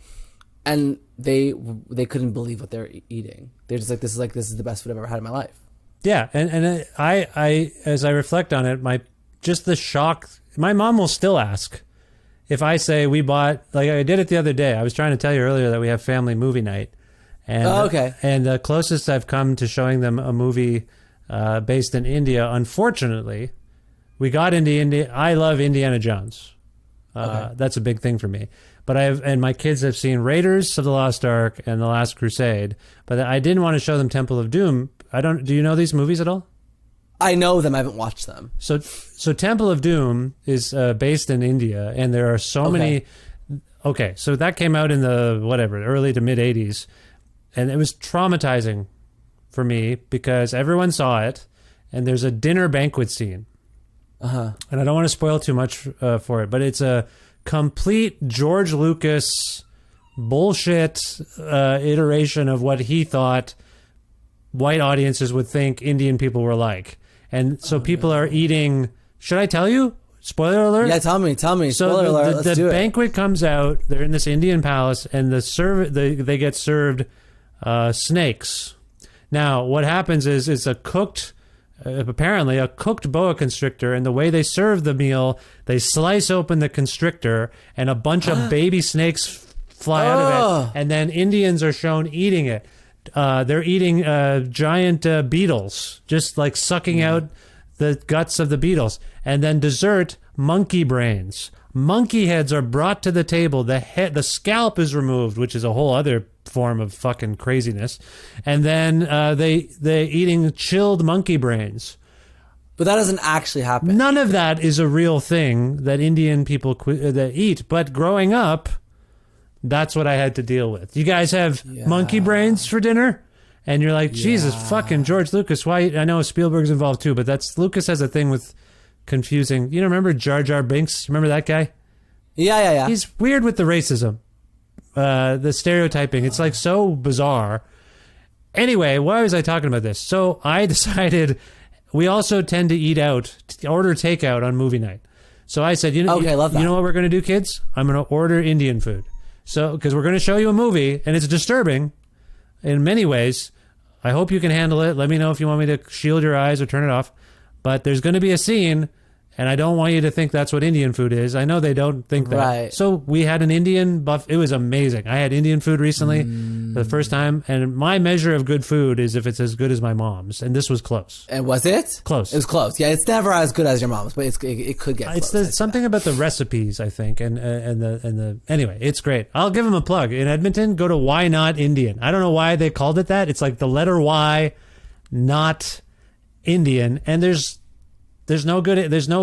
And they couldn't believe what they're eating. They're just like, this is the best food I've ever had in my life. Yeah. And I as I reflect on it, just the shock. My mom will still ask if I say we bought, like I did it the other day. I was trying to tell you earlier that we have family movie night. And, and the closest I've come to showing them a movie based in India, unfortunately, we got into India. I love Indiana Jones. That's a big thing for me. But and my kids have seen Raiders of the Lost Ark and The Last Crusade. But I didn't want to show them Temple of Doom. Do you know these movies at all? I know them. I haven't watched them. So Temple of Doom is based in India, and there are so many. Okay, so that came out in the early to mid 80s, and it was traumatizing for me because everyone saw it, and there's a dinner banquet scene. And I don't want to spoil too much for it, but it's a complete George Lucas bullshit iteration of what he thought white audiences would think Indian people were like. And so people are eating... Should I tell you? Spoiler alert? Yeah, tell me. So Spoiler alert. Let's do the it. banquet comes out. They're in this Indian palace, and they get served snakes. Now, what happens is it's a cooked... apparently a cooked boa constrictor, and the way they serve the meal, they slice open the constrictor and a bunch of baby snakes fly out of it, and then Indians are shown eating it. They're eating giant beetles, just like sucking out the guts of the beetles. And then dessert, monkey brains. Monkey heads are brought to the table. The scalp is removed, which is a whole other form of fucking craziness. And then they eating chilled monkey brains. But that doesn't actually happen. None of that is a real thing that Indian people that eat. But growing up, that's what I had to deal with. You guys have monkey brains for dinner? And you're like, Jesus fucking George Lucas. Why? I know Spielberg's involved too, but Lucas has a thing with confusing. You know, remember Jar Jar Binks? Remember that guy? Yeah. He's weird with the racism, the stereotyping. It's like so bizarre. Anyway, why was I talking about this? So I decided we also tend to eat out, order takeout on movie night. So I said, love that. You know what we're going to do, kids? I'm going to order Indian food. So, because we're going to show you a movie, and it's disturbing in many ways. I hope you can handle it. Let me know if you want me to shield your eyes or turn it off. But there's going to be a scene, and I don't want you to think that's what Indian food is. I know they don't think that. Right. So we had an Indian buff. It was amazing. I had Indian food recently for the first time, and my measure of good food is if it's as good as my mom's, and this was close. And was it? Close. It was close. Yeah, it's never as good as your mom's, but it could get It's close. something about the recipes, I think, and the anyway, it's great. I'll give them a plug. In Edmonton, go to Why Not Indian. I don't know why they called it that. It's like the letter Y, not Indian, and there's no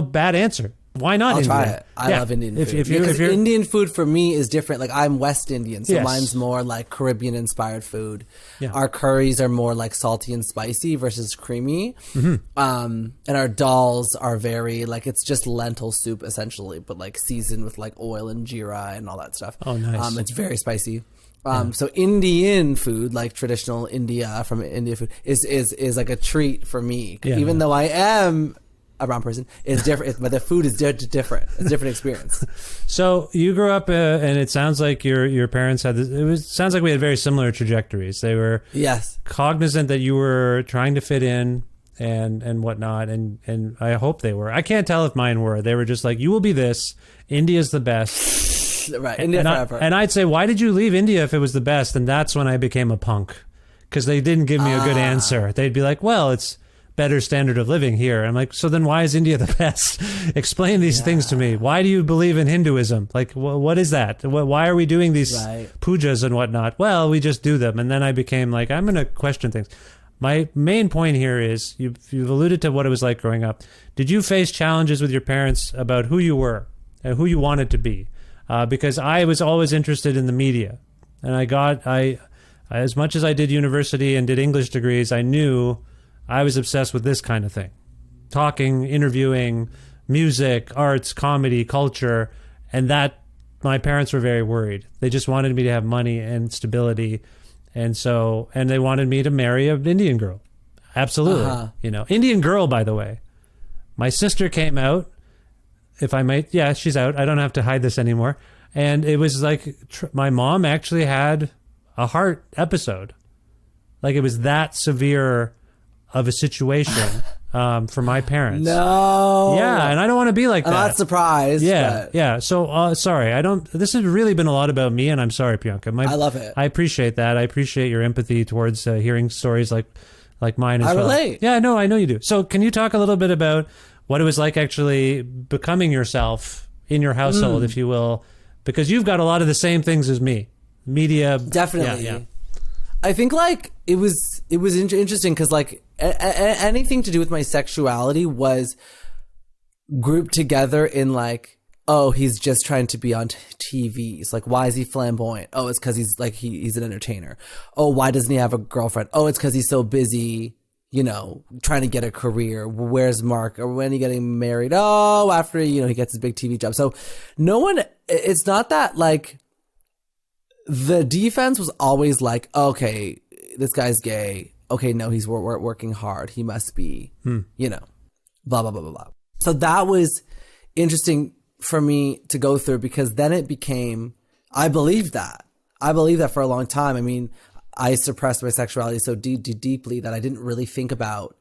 bad answer. Why not I'll Indian? try it. I love Indian food. If Because you're Indian food for me is different. Like I'm West Indian, so Yes. mine's more like Caribbean inspired food. Yeah. Our curries are more like salty and spicy versus creamy. Mm-hmm. And our dals are very like it's just lentil soup essentially, but like seasoned with like oil and jeera and all that stuff. Oh, nice. It's very spicy. So Indian food, like traditional India from India food, is like a treat for me. Yeah, Even man. though I am a brown person, it's different. But the food is different. It's a different experience. So you grew up, and it sounds like your parents had this. Sounds like we had very similar trajectories. They were Yes. cognizant that you were trying to fit in and whatnot, and I hope they were. I can't tell if mine were. They were just like, you will be this. India's the best. Right. India forever. And I'd say, why did you leave India if it was the best? And that's when I became a punk, because they didn't give me a good answer. They'd be like, well, it's better standard of living here. I'm like, so then why is India the best? Explain these things to me. Why do you believe in Hinduism? Like, what is that? Why are we doing these pujas and whatnot? Well, we just do them. And then I became like, I'm going to question things. My main point here is you've alluded to what it was like growing up. Did you face challenges with your parents about who you were and who you wanted to be? Because I was always interested in the media, and I as much as I did university and did English degrees, I knew I was obsessed with this kind of thing. Talking, interviewing, music, arts, comedy, culture, and that my parents were very worried. They just wanted me to have money and stability, and they wanted me to marry an Indian girl. Absolutely. Indian girl, by the way. My sister came out, if I might. Yeah, she's out. I don't have to hide this anymore. And it was like my mom actually had a heart episode. Like it was that severe of a situation for my parents. No. Yeah, and I don't want to be like I'm that. not surprised. Yeah, but yeah. So sorry, this has really been a lot about me, and I'm sorry, Priyanka. I love it. I appreciate that. I appreciate your empathy towards hearing stories like mine as well. I relate. Yeah, no, I know you do. So can you talk a little bit about what it was like actually becoming yourself in your household, if you will? Because you've got a lot of the same things as me. Media. Definitely. Yeah. I think like it was interesting because like anything to do with my sexuality was grouped together in like, oh, he's just trying to be on TV. It's like, why is he flamboyant? Oh, it's because he's like he's an entertainer. Oh, why doesn't he have a girlfriend? Oh, it's because he's so busy, you know, trying to get a career. Where's Mark? Or when are you getting married? Oh, after, you know, he gets his big TV job. So no one, it's not that like the defense was always like, okay, this guy's gay. Okay, no, he's working hard. He must be, you know, blah, blah, blah, blah, blah. So that was interesting for me to go through, because then it became, I believed that for a long time. I mean, I suppressed my sexuality so deeply that I didn't really think about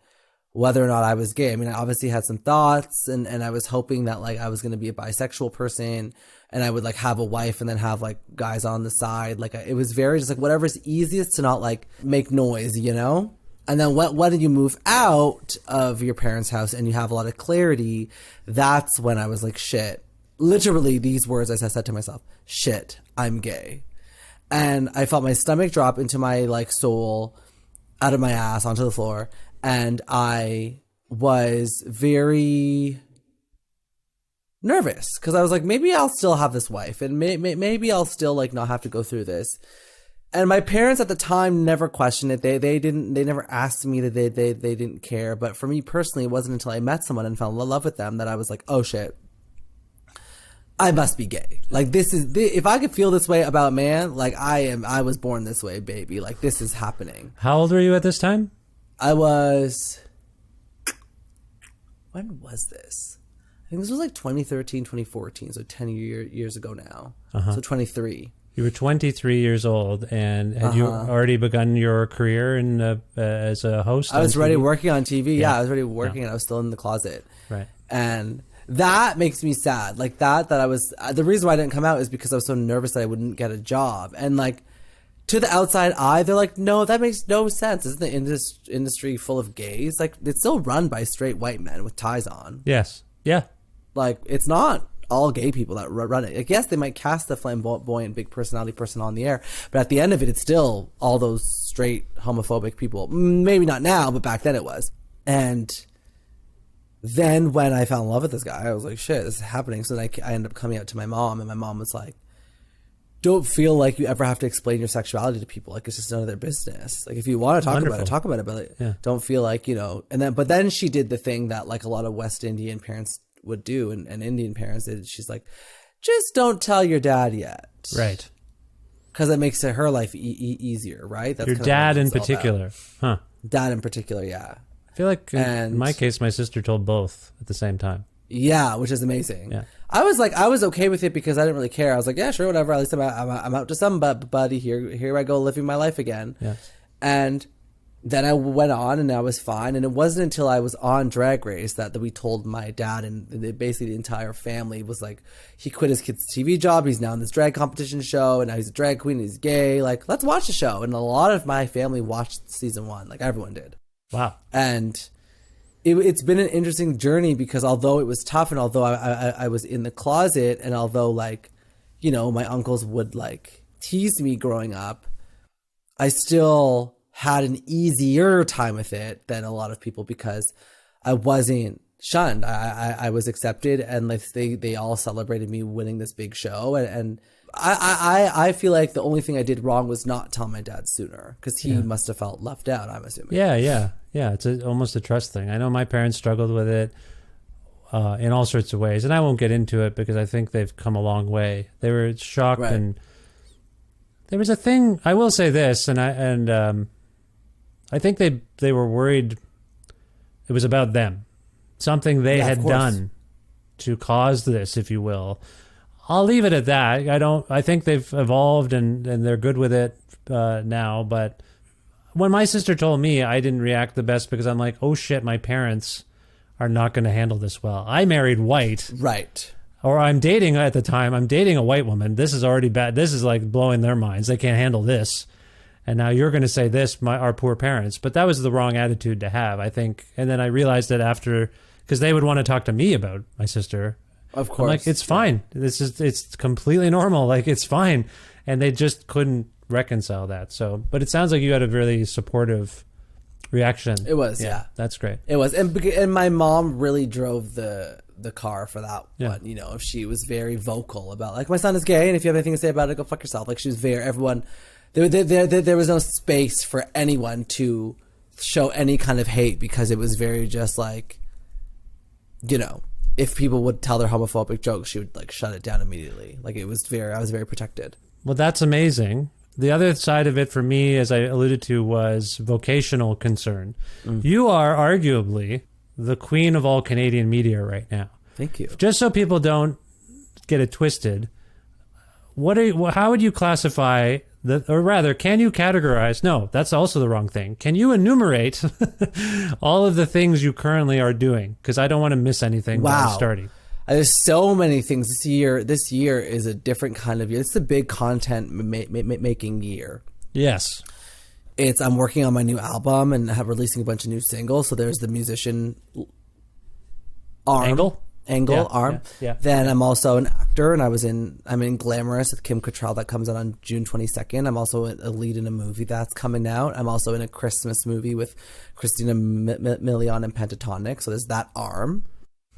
whether or not I was gay. I mean, I obviously had some thoughts, and I was hoping that like I was going to be a bisexual person, and I would like have a wife and then have like guys on the side. Like it was very just like whatever's easiest to not like make noise, you know? And then when you move out of your parents' house and you have a lot of clarity, that's when I was like, shit. Literally these words, as I said to myself, shit, I'm gay. And I felt my stomach drop into my like soul, out of my ass onto the floor. And I was very nervous because I was like, maybe I'll still have this wife, and maybe I'll still like not have to go through this. And my parents at the time never questioned it. They never asked me that they didn't care. But for me personally, it wasn't until I met someone and fell in love with them that I was like, oh shit, I must be gay. Like this is, if I could feel this way about a man, like I was born this way, baby. Like this is happening. How old were you at this time? I was, when was this? I think this was like 2013, 2014. So 10 years ago now. So 23. You were 23 years old, and had you already begun your career in as a host? I was on already TV? working on TV. Yeah, I was already working, and I was still in the closet. Right. And that makes me sad. Like that I was, the reason why I didn't come out is because I was so nervous that I wouldn't get a job. And like, to the outside eye, they're like, no, that makes no sense. Isn't the industry full of gays? Like, it's still run by straight white men with ties on. Yes. Yeah. Like, it's not all gay people that run it. Like, yes, they might cast the flamboyant, big personality person on the air, but at the end of it, it's still all those straight homophobic people. Maybe not now, but back then it was. And then when I fell in love with this guy, I was like, shit, this is happening. So then I ended up coming out to my mom, and my mom was like, don't feel like you ever have to explain your sexuality to people. Like, it's just none of their business. Like, if you want to talk about it, talk about it, but like, don't feel like, you know, but then she did the thing that like a lot of West Indian parents would do, and Indian parents did. She's like, just don't tell your dad yet. Right. Because it makes her life easier, right? That's your dad in particular. Huh. Dad in particular, yeah. I feel like in my case, my sister told both at the same time. Yeah, which is amazing. Yeah. I was okay with it because I didn't really care. I was like, yeah, sure, whatever. At least I'm out to somebody. Here I go living my life again. Yeah. And then I went on, and I was fine. And it wasn't until I was on Drag Race that we told my dad, and basically the entire family was like, he quit his kid's TV job. He's now in this drag competition show, and now he's a drag queen. And he's gay. Like, let's watch the show. And a lot of my family watched season 1, like everyone did. Wow. And it's been an interesting journey because although it was tough, and although I was in the closet, and although like, you know, my uncles would like tease me growing up, I still had an easier time with it than a lot of people because I wasn't shunned. I was accepted, and like they all celebrated me winning this big show, and I feel like the only thing I did wrong was not tell my dad sooner, because he must have felt left out, I'm assuming. Yeah. It's almost a trust thing. I know my parents struggled with it in all sorts of ways, and I won't get into it because I think they've come a long way. They were shocked, right. And there was a thing. I will say this, and I think they were worried. It was about them, something they had done to cause this, if you will. I'll leave it at that. I think they've evolved and they're good with it now. But when my sister told me, I didn't react the best because I'm like, oh shit, my parents are not going to handle this well. I married white. Right. Or I'm dating a white woman. This is already bad. This is like blowing their minds. They can't handle this. And now you're going to say this, our poor parents. But that was the wrong attitude to have, I think. And then I realized that after, because they would want to talk to me about my sister. Of course. I'm like, it's fine. It's completely normal. Like, it's fine. And they just couldn't reconcile that. So, but it sounds like you had a really supportive reaction. It was, yeah. That's great. It was. And my mom really drove the car for that one. You know, she was very vocal about, like, my son is gay, and if you have anything to say about it, go fuck yourself. Like, she was very, everyone, there was no space for anyone to show any kind of hate because it was very just like, you know, if people would tell their homophobic jokes, she would like shut it down immediately. Like I was very protected. Well, that's amazing. The other side of it for me, as I alluded to, was vocational concern. You are arguably the queen of all Canadian media right now. Thank you. Just so people don't get it twisted, how would you classify or rather, can you categorize? No, that's also the wrong thing. Can you enumerate all of the things you currently are doing? Because I don't want to miss anything by starting. There's so many things this year. This year is a different kind of year. It's a big content making year. Yes. I'm working on my new album and releasing a bunch of new singles. So there's the musician arm. Arm. Yeah. Then I'm also an actor, and I'm in Glamorous with Kim Cattrall that comes out on June 22nd. I'm also a lead in a movie that's coming out. I'm also in a Christmas movie with Christina Milian and Pentatonic. So there's that arm.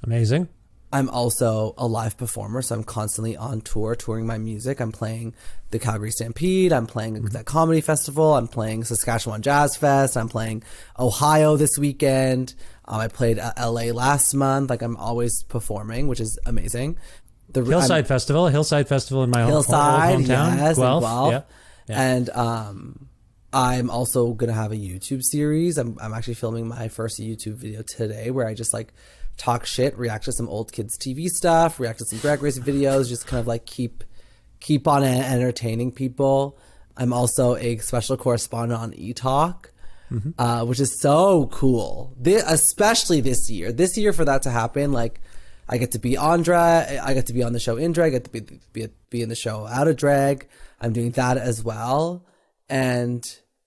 Amazing. I'm also a live performer, so I'm constantly on tour, touring my music. I'm playing the Calgary Stampede. I'm playing that comedy festival. I'm playing Saskatchewan Jazz Fest. I'm playing Ohio this weekend. I played LA last month. Like I'm always performing, which is amazing. The Hillside Festival in my hometown. Yes, Guelph. Guelph. Yeah. And I'm also gonna have a YouTube series. I'm actually filming my first YouTube video today, where I just like talk shit, react to some old kids TV stuff, react to some drag race videos, just kind of like keep on entertaining people. I'm also a special correspondent on eTalk. Which is so cool, especially this year. This year, for that to happen, like I get to be on drag, I get to be on the show in drag, I get to be in the show out of drag. I'm doing that as well, and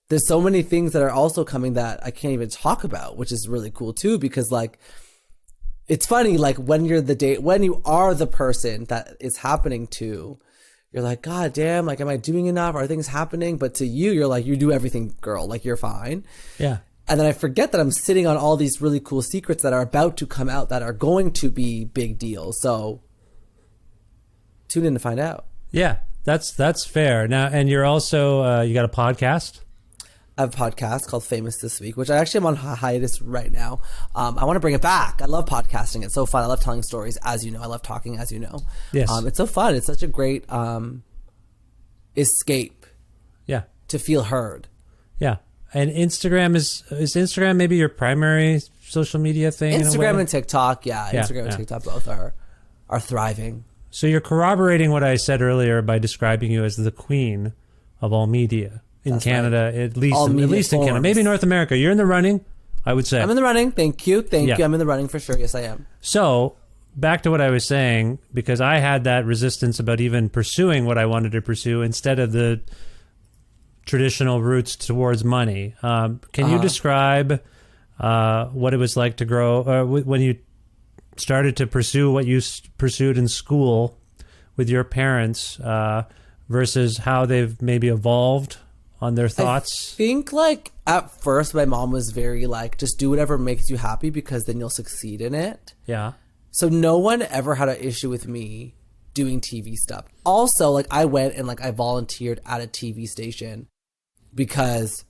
there's so many things that are also coming that I can't even talk about, which is really cool too. Because like, it's funny, like when you are the person that it's happening to, you're like, God damn, like, am I doing enough? Are things happening? But to you, you're like, you do everything, girl. Like, you're fine. Yeah. And then I forget that I'm sitting on all these really cool secrets that are about to come out that are going to be big deals. So tune in to find out. Yeah, that's fair. Now, and you're also, you got a podcast? I have a podcast called Famous This Week, which I actually am on hiatus right now. I want to bring it back. I love podcasting. It's so fun. I love telling stories, as you know. I love talking, as you know. Yes. It's so fun. It's such a great escape. Yeah. To feel heard. Yeah. And Instagram is Instagram maybe your primary social media thing? Instagram and TikTok, yeah. Instagram and TikTok both are thriving. So you're corroborating what I said earlier by describing you as the queen of all media. In Canada, right. At least in Canada. Maybe North America. You're in the running, I would say. I'm in the running. Thank you. I'm in the running for sure. Yes, I am. So, back to what I was saying, because I had that resistance about even pursuing what I wanted to pursue instead of the traditional routes towards money. Can you describe what it was like to grow, when you started to pursue what you pursued in school with your parents versus how they've maybe evolved on their thoughts? I think like at first my mom was very like, just do whatever makes you happy because then you'll succeed in it. Yeah. So no one ever had an issue with me doing TV stuff. Also, like I went and like I volunteered at a TV station because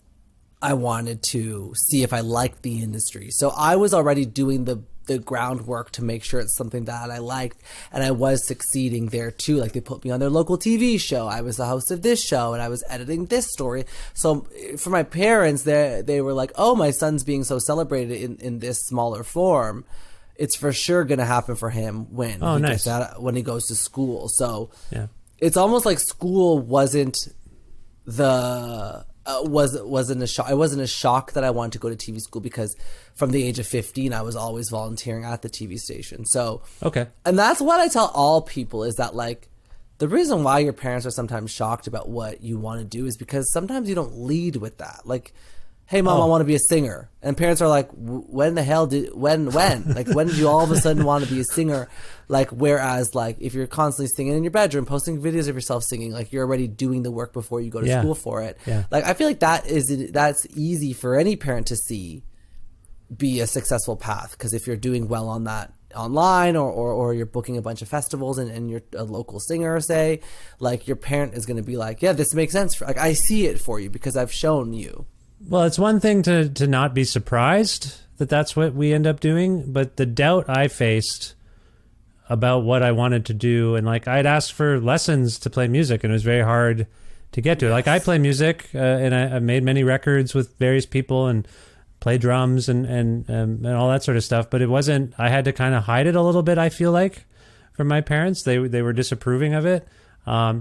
I wanted to see if I liked the industry. So I was already doing the groundwork to make sure it's something that I liked, and I was succeeding there too. Like they put me on their local TV show. I was the host of this show and I was editing this story. So for my parents, they were like, oh, my son's being so celebrated in this smaller form. It's for sure going to happen for him when he goes to school. So yeah. It's almost like school wasn't wasn't a shock. It wasn't a shock that I wanted to go to TV school because from the age of 15, I was always volunteering at the TV station. So, okay. And that's what I tell all people is that like, the reason why your parents are sometimes shocked about what you want to do is because sometimes you don't lead with that. Like, hey mom, I want to be a singer. And parents are like, when like when did you all of a sudden want to be a singer? Like, whereas like if you're constantly singing in your bedroom, posting videos of yourself singing, like you're already doing the work before you go to school for it. Yeah. Like I feel like that's easy for any parent to see be a successful path. Because if you're doing well on that online or you're booking a bunch of festivals and you're a local singer, say, like your parent is going to be like, yeah, this makes sense. Like I see it for you because I've shown you. Well, it's one thing to not be surprised that that's what we end up doing, but the doubt I faced about what I wanted to do, and like I'd asked for lessons to play music, and it was very hard to get to it. Like I play music, and I made many records with various people, and play drums and all that sort of stuff. But it wasn't. I had to kind of hide it a little bit. I feel like from my parents, they were disapproving of it.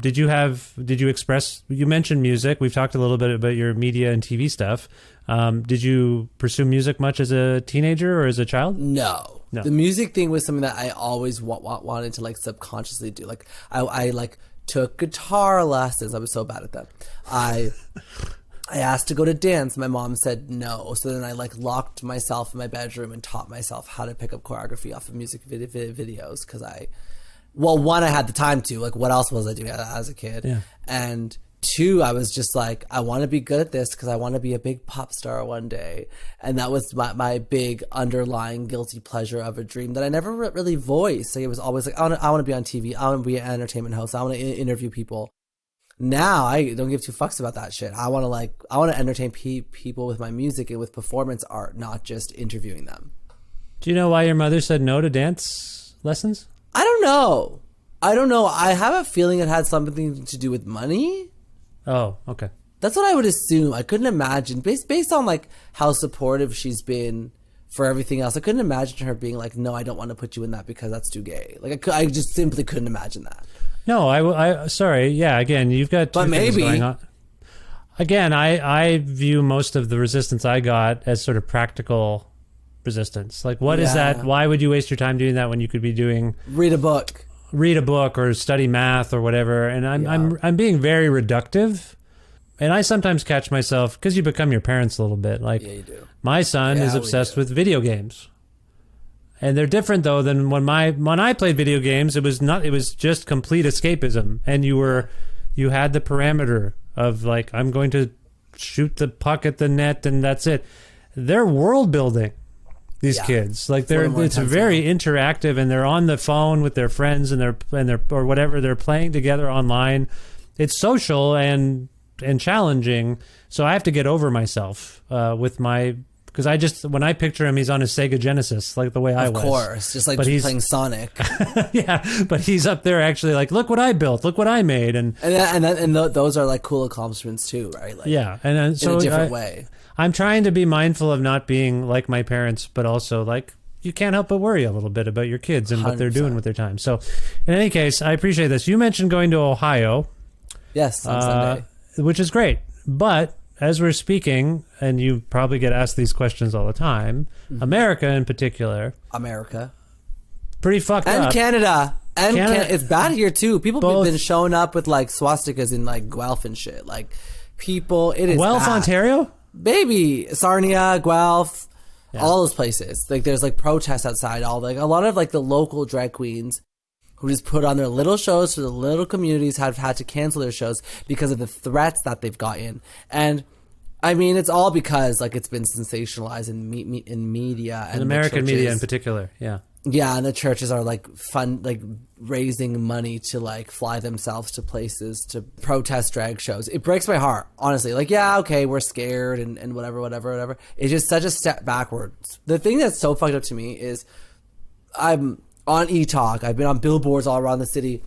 Did you express? You mentioned music. We've talked a little bit about your media and TV stuff. Did you pursue music much as a teenager or as a child? No. The music thing was something that I always wanted to like subconsciously do. Like I like took guitar lessons. I was so bad at them. I asked to go to dance. My mom said no. So then I like locked myself in my bedroom and taught myself how to pick up choreography off of music videos because one, I had the time to. Like, what else was I doing as a kid? Yeah. And two, I was just like, I want to be good at this because I want to be a big pop star one day. And that was my big underlying guilty pleasure of a dream that I never really voiced. Like, it was always like, I want to be on TV. I want to be an entertainment host. I want to interview people. Now I don't give two fucks about that shit. I want to entertain people with my music and with performance art, not just interviewing them. Do you know why your mother said no to dance lessons? I don't know. I have a feeling it had something to do with money. Oh, okay. That's what I would assume. I couldn't imagine, based on like how supportive she's been for everything else. I couldn't imagine her being like, "No, I don't want to put you in that because that's too gay." Like I just simply couldn't imagine that. No, I sorry. Yeah, again, you've got two things going on. Again, I view most of the resistance I got as sort of practical resistance. Like, what is that? Why would you waste your time doing that when you could be doing read a book or study math or whatever? And I'm being very reductive. And I sometimes catch myself, because you become your parents a little bit. Like, you do. My son is obsessed with video games. And they're different though than when I played video games. It was just complete escapism, and you had the parameter of like, I'm going to shoot the puck at the net and that's it. They're world building, these kids. Like it's very interactive, and they're on the phone with their friends and they're or whatever, they're playing together online. It's social and challenging. So I have to get over myself with my. Because when I picture him, he's on his Sega Genesis, like the way I was. Of course, just like playing Sonic. Yeah, but he's up there actually like, look what I built, look what I made. And those are like cool accomplishments too, right? Like, yeah, and so in a different way. I'm trying to be mindful of not being like my parents, but also like, you can't help but worry a little bit about your kids and 100%. What they're doing with their time. So in any case, I appreciate this. You mentioned going to Ohio. Yes, on Sunday. Which is great. But as we're speaking, and you probably get asked these questions all the time, America in particular. Pretty fucked up. And Canada. And Canada. It's bad here too. People have been showing up with like swastikas in like Guelph and shit. Like people, it is Guelph, bad. Ontario? Baby. Sarnia, Guelph, all those places. Like there's like protests outside. A lot of like the local drag queens who just put on their little shows for the little communities have had to cancel their shows because of the threats that they've gotten. And I mean, it's all because like it's been sensationalized in media and American media in particular. Yeah. Yeah, and the churches are like raising money to like fly themselves to places to protest drag shows. It breaks my heart, honestly. Like, yeah, okay, we're scared and whatever. It's just such a step backwards. The thing that's so fucked up to me is I'm on eTalk. I've been on billboards all around the city.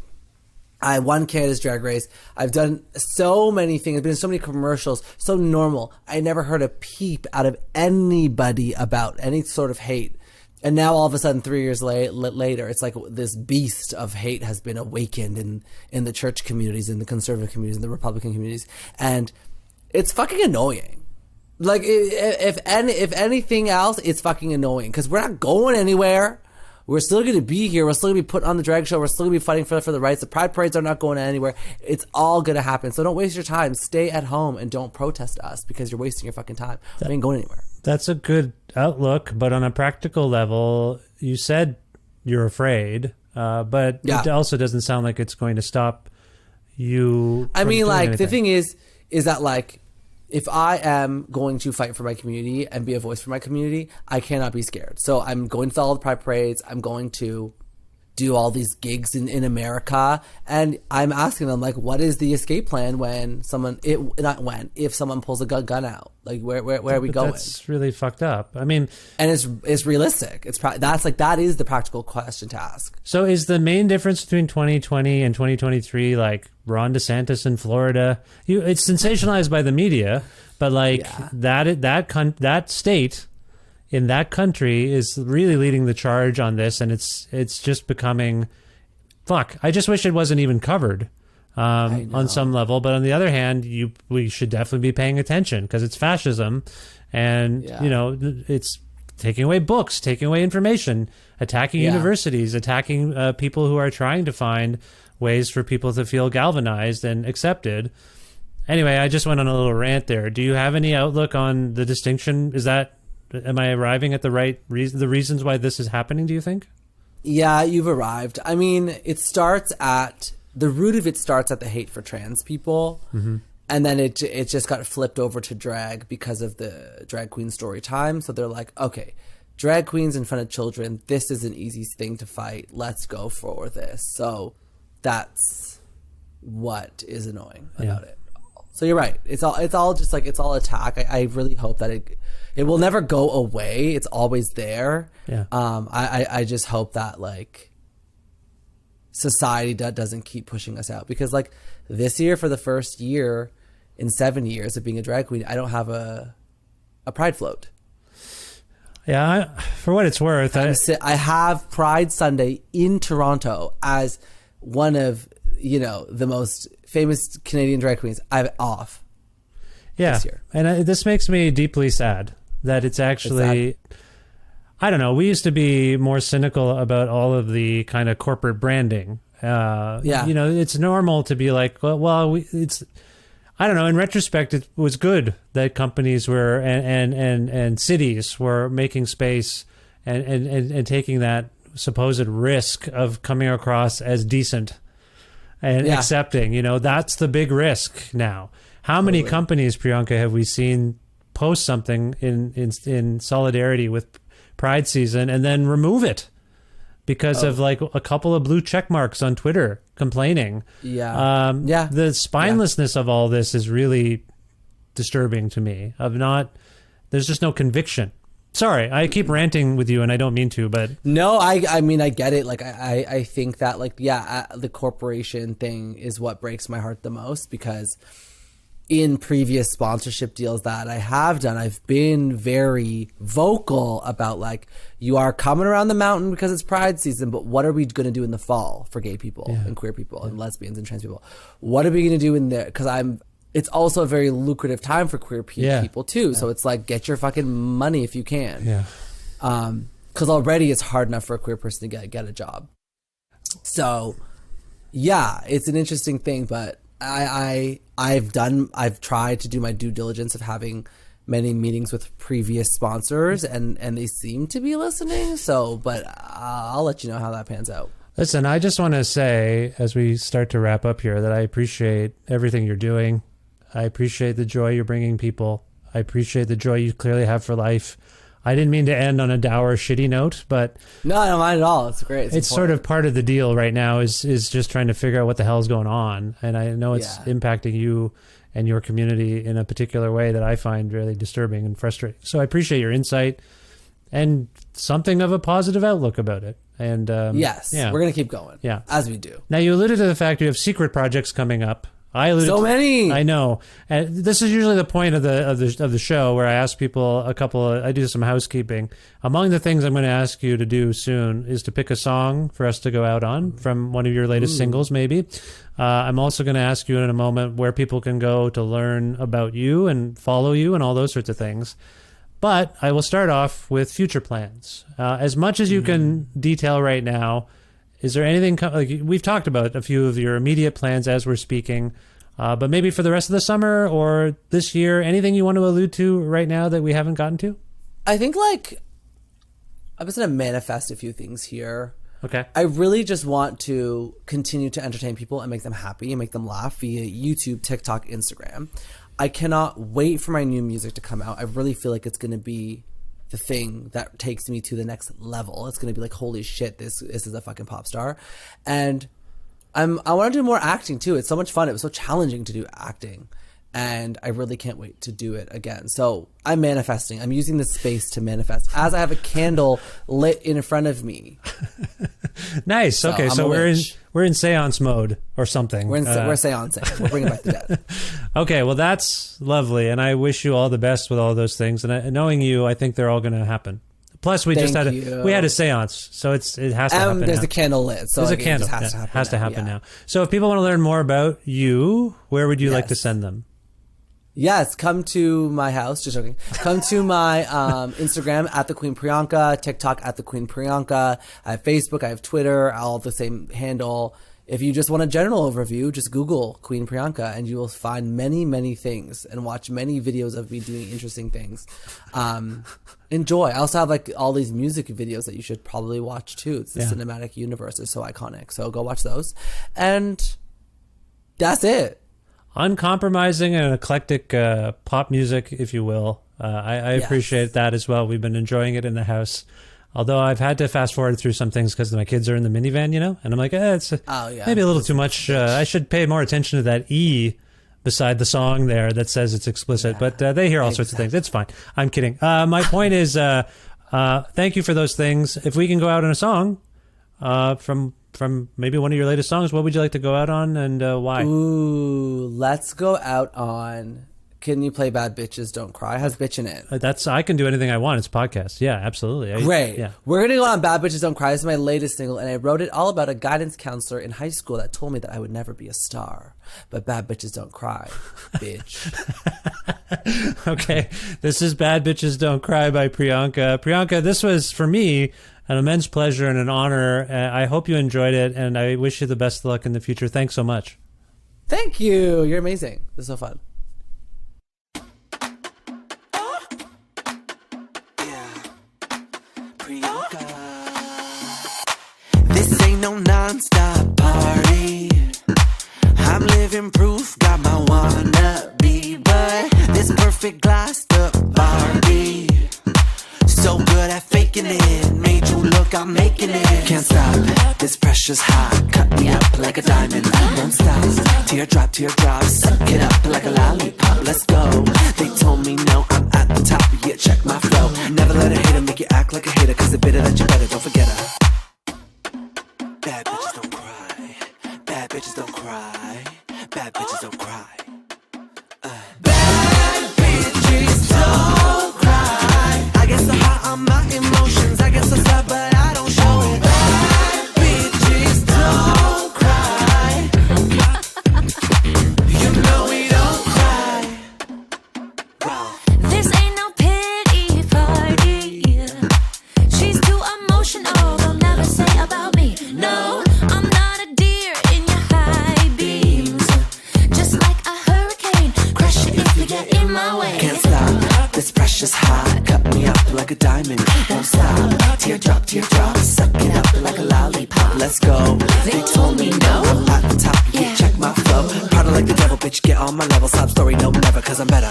I won Canada's Drag Race. I've done so many things. I've been in so many commercials. So normal. I never heard a peep out of anybody about any sort of hate. And now all of a sudden, 3 years later, it's like this beast of hate has been awakened in the church communities, in the conservative communities, in the Republican communities. And it's fucking annoying. Like, if anything else, it's fucking annoying. Because we're not going anywhere. We're still going to be here. We're still going to be put on the drag show. We're still going to be fighting for the rights. The pride parades are not going anywhere. It's all going to happen. So don't waste your time. Stay at home and don't protest us because you're wasting your fucking time. We ain't going anywhere. That's a good outlook. But on a practical level, you said you're afraid. But it also doesn't sound like it's going to stop you. I mean, like, anything. the thing is that, like, if I am going to fight for my community and be a voice for my community, I cannot be scared. So I'm going to all the pride parades. I'm going to do all these gigs in America. And I'm asking them, like, what is the escape plan when if someone pulls a gun out? Like, where are we going? That's really fucked up. I mean, and it's realistic. That is the practical question to ask. so is the main difference between 2020 and 2023 like Ron DeSantis in Florida? It's sensationalized by the media, but like that state in that country is really leading the charge on this, and it's just becoming I just wish it wasn't even covered on some level. But on the other hand, we should definitely be paying attention because it's fascism, and it's taking away books, taking away information, attacking universities, attacking people who are trying to find ways for people to feel galvanized and accepted. Anyway, I just went on a little rant there. Do you have any outlook on the distinction? Am I arriving at the right the reasons why this is happening, do you think? Yeah, you've arrived. I mean, the root of it starts at the hate for trans people. Mm-hmm. And then it just got flipped over to drag because of the drag queen story time. So they're like, okay, drag queens in front of children, this is an easy thing to fight. Let's go for this. So that's what is annoying about it. So you're right. It's all just like, it's all attack. I really hope that it will never go away. It's always there. Yeah. I just hope that like society doesn't keep pushing us out, because like this year, for the first year in 7 years of being a drag queen, I don't have a pride float. Yeah. For what it's worth, I have Pride Sunday in Toronto as one of, the most famous Canadian drag queens. I have it off. Yeah. This year. And this makes me deeply sad that it's actually, I don't know. We used to be more cynical about all of the kind of corporate branding. It's normal to be like, I don't know. In retrospect, it was good that companies were and cities were making space and taking that supposed risk of coming across as decent and accepting. That's the big risk now. How many companies, Priyanka, have we seen post something in solidarity with Pride season and then remove it because of like a couple of blue check marks on Twitter complaining? The spinelessness of all this is really disturbing to me. There's just no conviction. Sorry, I keep ranting with you and I don't mean to, but no, I mean, I get it. Like, I think that like, the corporation thing is what breaks my heart the most, because in previous sponsorship deals that I have done, I've been very vocal about like, you are coming around the mountain because it's Pride season, but what are we going to do in the fall for gay people and queer people and lesbians and trans people? What are we going to do in there? Because it's also a very lucrative time for queer people too. So it's like, get your fucking money if you can. Yeah. Because already it's hard enough for a queer person to get a job. So yeah, it's an interesting thing, but I've tried to do my due diligence of having many meetings with previous sponsors, and they seem to be listening. So, but I'll let you know how that pans out. Listen, I just want to say, as we start to wrap up here, that I appreciate everything you're doing. I appreciate the joy you're bringing people. I appreciate the joy you clearly have for life. I didn't mean to end on a dour, shitty note, but no, I don't mind at all. It's great. It's sort of part of the deal right now is just trying to figure out what the hell's going on. And I know it's impacting you and your community in a particular way that I find really disturbing and frustrating. So I appreciate your insight and something of a positive outlook about it. And we're going to keep going. Yeah, as we do. Now, you alluded to the fact you have secret projects coming up. Many. I know. And this is usually the point of the show where I ask people I do some housekeeping. Among the things I'm going to ask you to do soon is to pick a song for us to go out on from one of your latest singles, maybe. I'm also going to ask you in a moment where people can go to learn about you and follow you and all those sorts of things. But I will start off with future plans. As much as you can detail right now, is there anything, like we've talked about a few of your immediate plans as we're speaking, but maybe for the rest of the summer or this year, anything you want to allude to right now that we haven't gotten to? I think like I'm just going to manifest a few things here. Okay. I really just want to continue to entertain people and make them happy and make them laugh via YouTube, TikTok, Instagram. I cannot wait for my new music to come out. I really feel like it's going to be the thing that takes me to the next level. It's going to be like, holy shit, this is a fucking pop star. And I want to do more acting too. It's so much fun. It was so challenging to do acting. And I really can't wait to do it again. So I'm manifesting. I'm using this space to manifest as I have a candle lit in front of me. Nice. So okay, I'm so a we're witch. in seance mode or something. We're seancing. We're bringing back the dead. Okay, well that's lovely, and I wish you all the best with all those things. And knowing you, I think they're all going to happen. Plus, we Thank had you. a seance, so it has to happen. There's now. a candle lit, so There's a it candle. just has to happen now. So if people want to learn more about you, where would you like to Yes. send them? Yes, come to my house. Just joking. Come to my Instagram at the Queen Priyanka, TikTok at the Queen Priyanka. I have Facebook, I have Twitter, all the same handle. If you just want a general overview, just Google Queen Priyanka and you will find many, many things and watch many videos of me doing interesting things. Enjoy. I also have like all these music videos that you should probably watch too. It's the cinematic universe is so iconic. So go watch those. And that's it. Uncompromising and eclectic pop music, if you will. I appreciate that as well. We've been enjoying it in the house. Although I've had to fast forward through some things because my kids are in the minivan, and I'm like, it's maybe a little too much. I should pay more attention to that E beside the song there that says it's explicit. But they hear all sorts of things. It's fine. I'm kidding. My point is, thank you for those things. If we can go out on a song from maybe one of your latest songs, what would you like to go out on and why? Ooh, let's go out on... Can you play Bad Bitches Don't Cry? It has bitch in it. I can do anything I want. It's a podcast. Yeah, absolutely. Great. Yeah. We're going to go on Bad Bitches Don't Cry. This is my latest single, and I wrote it all about a guidance counselor in high school that told me that I would never be a star. But bad bitches don't cry, bitch. Okay. This is Bad Bitches Don't Cry by Priyanka. Priyanka, this was, for me, an immense pleasure and an honor. I hope you enjoyed it, and I wish you the best of luck in the future. Thanks so much. Thank you. You're amazing. This is so fun. This ain't no non-stop party. I'm living proof, got my wannabe, but this perfect glassed up Barbie. So good at faking it, made you look, I'm making it. Can't stop, this pressure's hot, cut me up like a diamond. Won't stop, teardrop, teardrop, suck it up like a lollipop. Let's go. They told me no, I'm at the top. Yeah, check my flow. Never let a hater make you act like a hater, cause the bitter that you better, don't forget her. Bad bitches don't cry. Bad bitches don't cry. Bad bitches don't cry. Bad bitches don't cry. I get so hot on my emotions. I get so sad, but I don't show it. Bad bitches don't cry. You know we don't cry. Wow. This ain't no pity party. She's too emotional. They'll never say about me. No, I'm not a deer in your high beams. Just like a hurricane, crush it if you get in my way. Can't stop, this pressure's hot. Cut me up like a diamond. Won't stop, teardrop, teardrop. Suck it up like a lollipop. Let's go. They told me no, I'm at the top. Yeah, check my flow. Powder like the devil, bitch. Get on my level. Sob story, no, never, cause I'm better.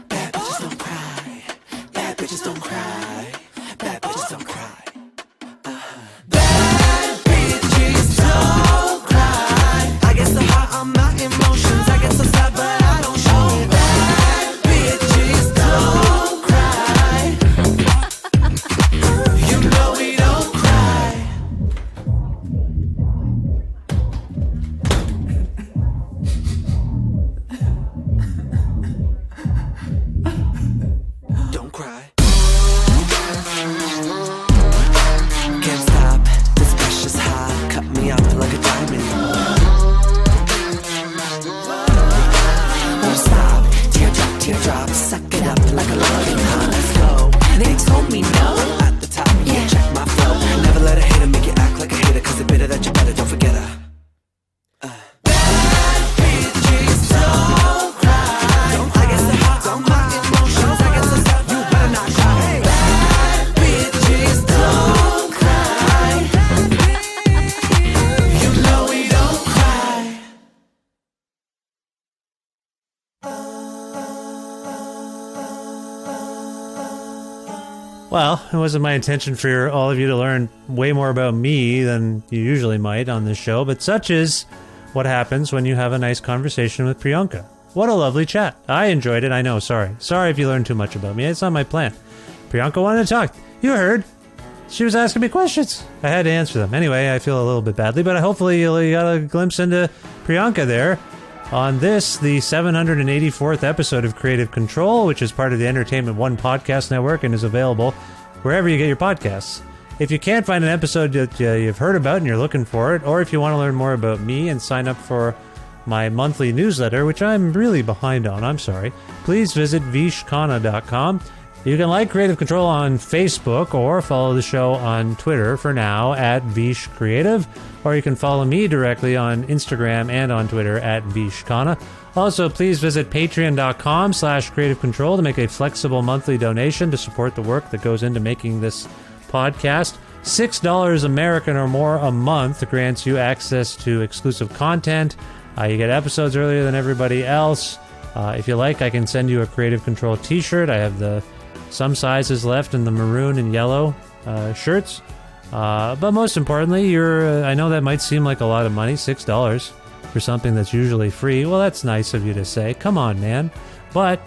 Bad bitches don't cry. Bad bitches don't cry. Bad bitches don't cry. Bad bitches don't cry. I get so hot on my emotions. I get so sad, but I don't show it. Bad bitches don't cry. You know we don't cry. Well, it wasn't my intention for all of you to learn way more about me than you usually might on this show, but such is what happens when you have a nice conversation with Priyanka. What a lovely chat. I enjoyed it, I know, sorry. Sorry if you learned too much about me, it's not my plan. Priyanka wanted to talk. You heard. She was asking me questions. I had to answer them. Anyway, I feel a little bit badly, but hopefully you got a glimpse into Priyanka there on this, the 784th episode of Creative Control, which is part of the Entertainment One podcast network and is available wherever you get your podcasts. If you can't find an episode that you've heard about and you're looking for it, or if you want to learn more about me and sign up for my monthly newsletter, which I'm really behind on, I'm sorry, please visit vishkhanna.com. You can like Creative Control on Facebook or follow the show on Twitter for now at Vish Creative, or you can follow me directly on Instagram and on Twitter at Vishkhanna. Also, please visit patreon.com/Creative Control to make a flexible monthly donation to support the work that goes into making this podcast. $6 American or more a month grants you access to exclusive content. You get episodes earlier than everybody else. If you like, I can send you a Creative Control t-shirt. I have some sizes left in the maroon and yellow shirts. But most importantly, I know that might seem like a lot of money, $6 for something that's usually free. Well, that's nice of you to say. Come on, man. But,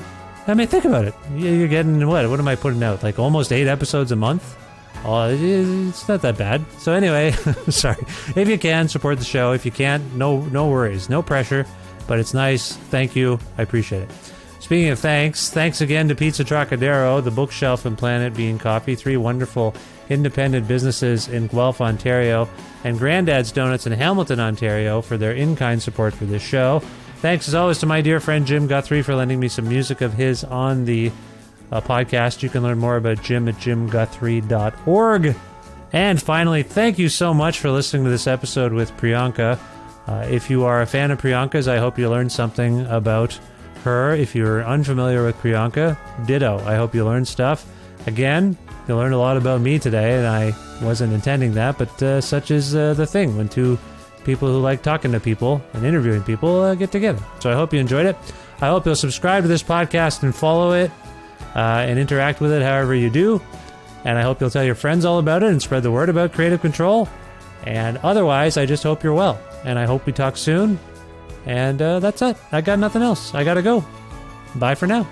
I mean, think about it. You're getting, what am I putting out? Like almost 8 episodes a month? Oh, it's not that bad. So anyway, sorry. If you can, support the show. If you can't, no worries. No pressure. But it's nice. Thank you. I appreciate it. Speaking of thanks again to Pizza Trocadero, The Bookshelf, and Planet Bean Coffee, 3 wonderful independent businesses in Guelph, Ontario, and Grandad's Donuts in Hamilton, Ontario, for their in-kind support for this show. Thanks as always to my dear friend Jim Guthrie for lending me some music of his on the podcast. You can learn more about Jim at jimguthrie.org. And finally, thank you so much for listening to this episode with Priyanka. If you are a fan of Priyanka's, I hope you learned something about her. If you're unfamiliar with Priyanka, ditto. I hope you learned stuff. Again, you learned a lot about me today, and I wasn't intending that, but such is the thing when two people who like talking to people and interviewing people get together. So I hope you enjoyed it. I hope you'll subscribe to this podcast and follow it and interact with it however you do. And I hope you'll tell your friends all about it and spread the word about Creative Control. And otherwise, I just hope you're well. And I hope we talk soon. And that's it. I got nothing else. I gotta go. Bye for now.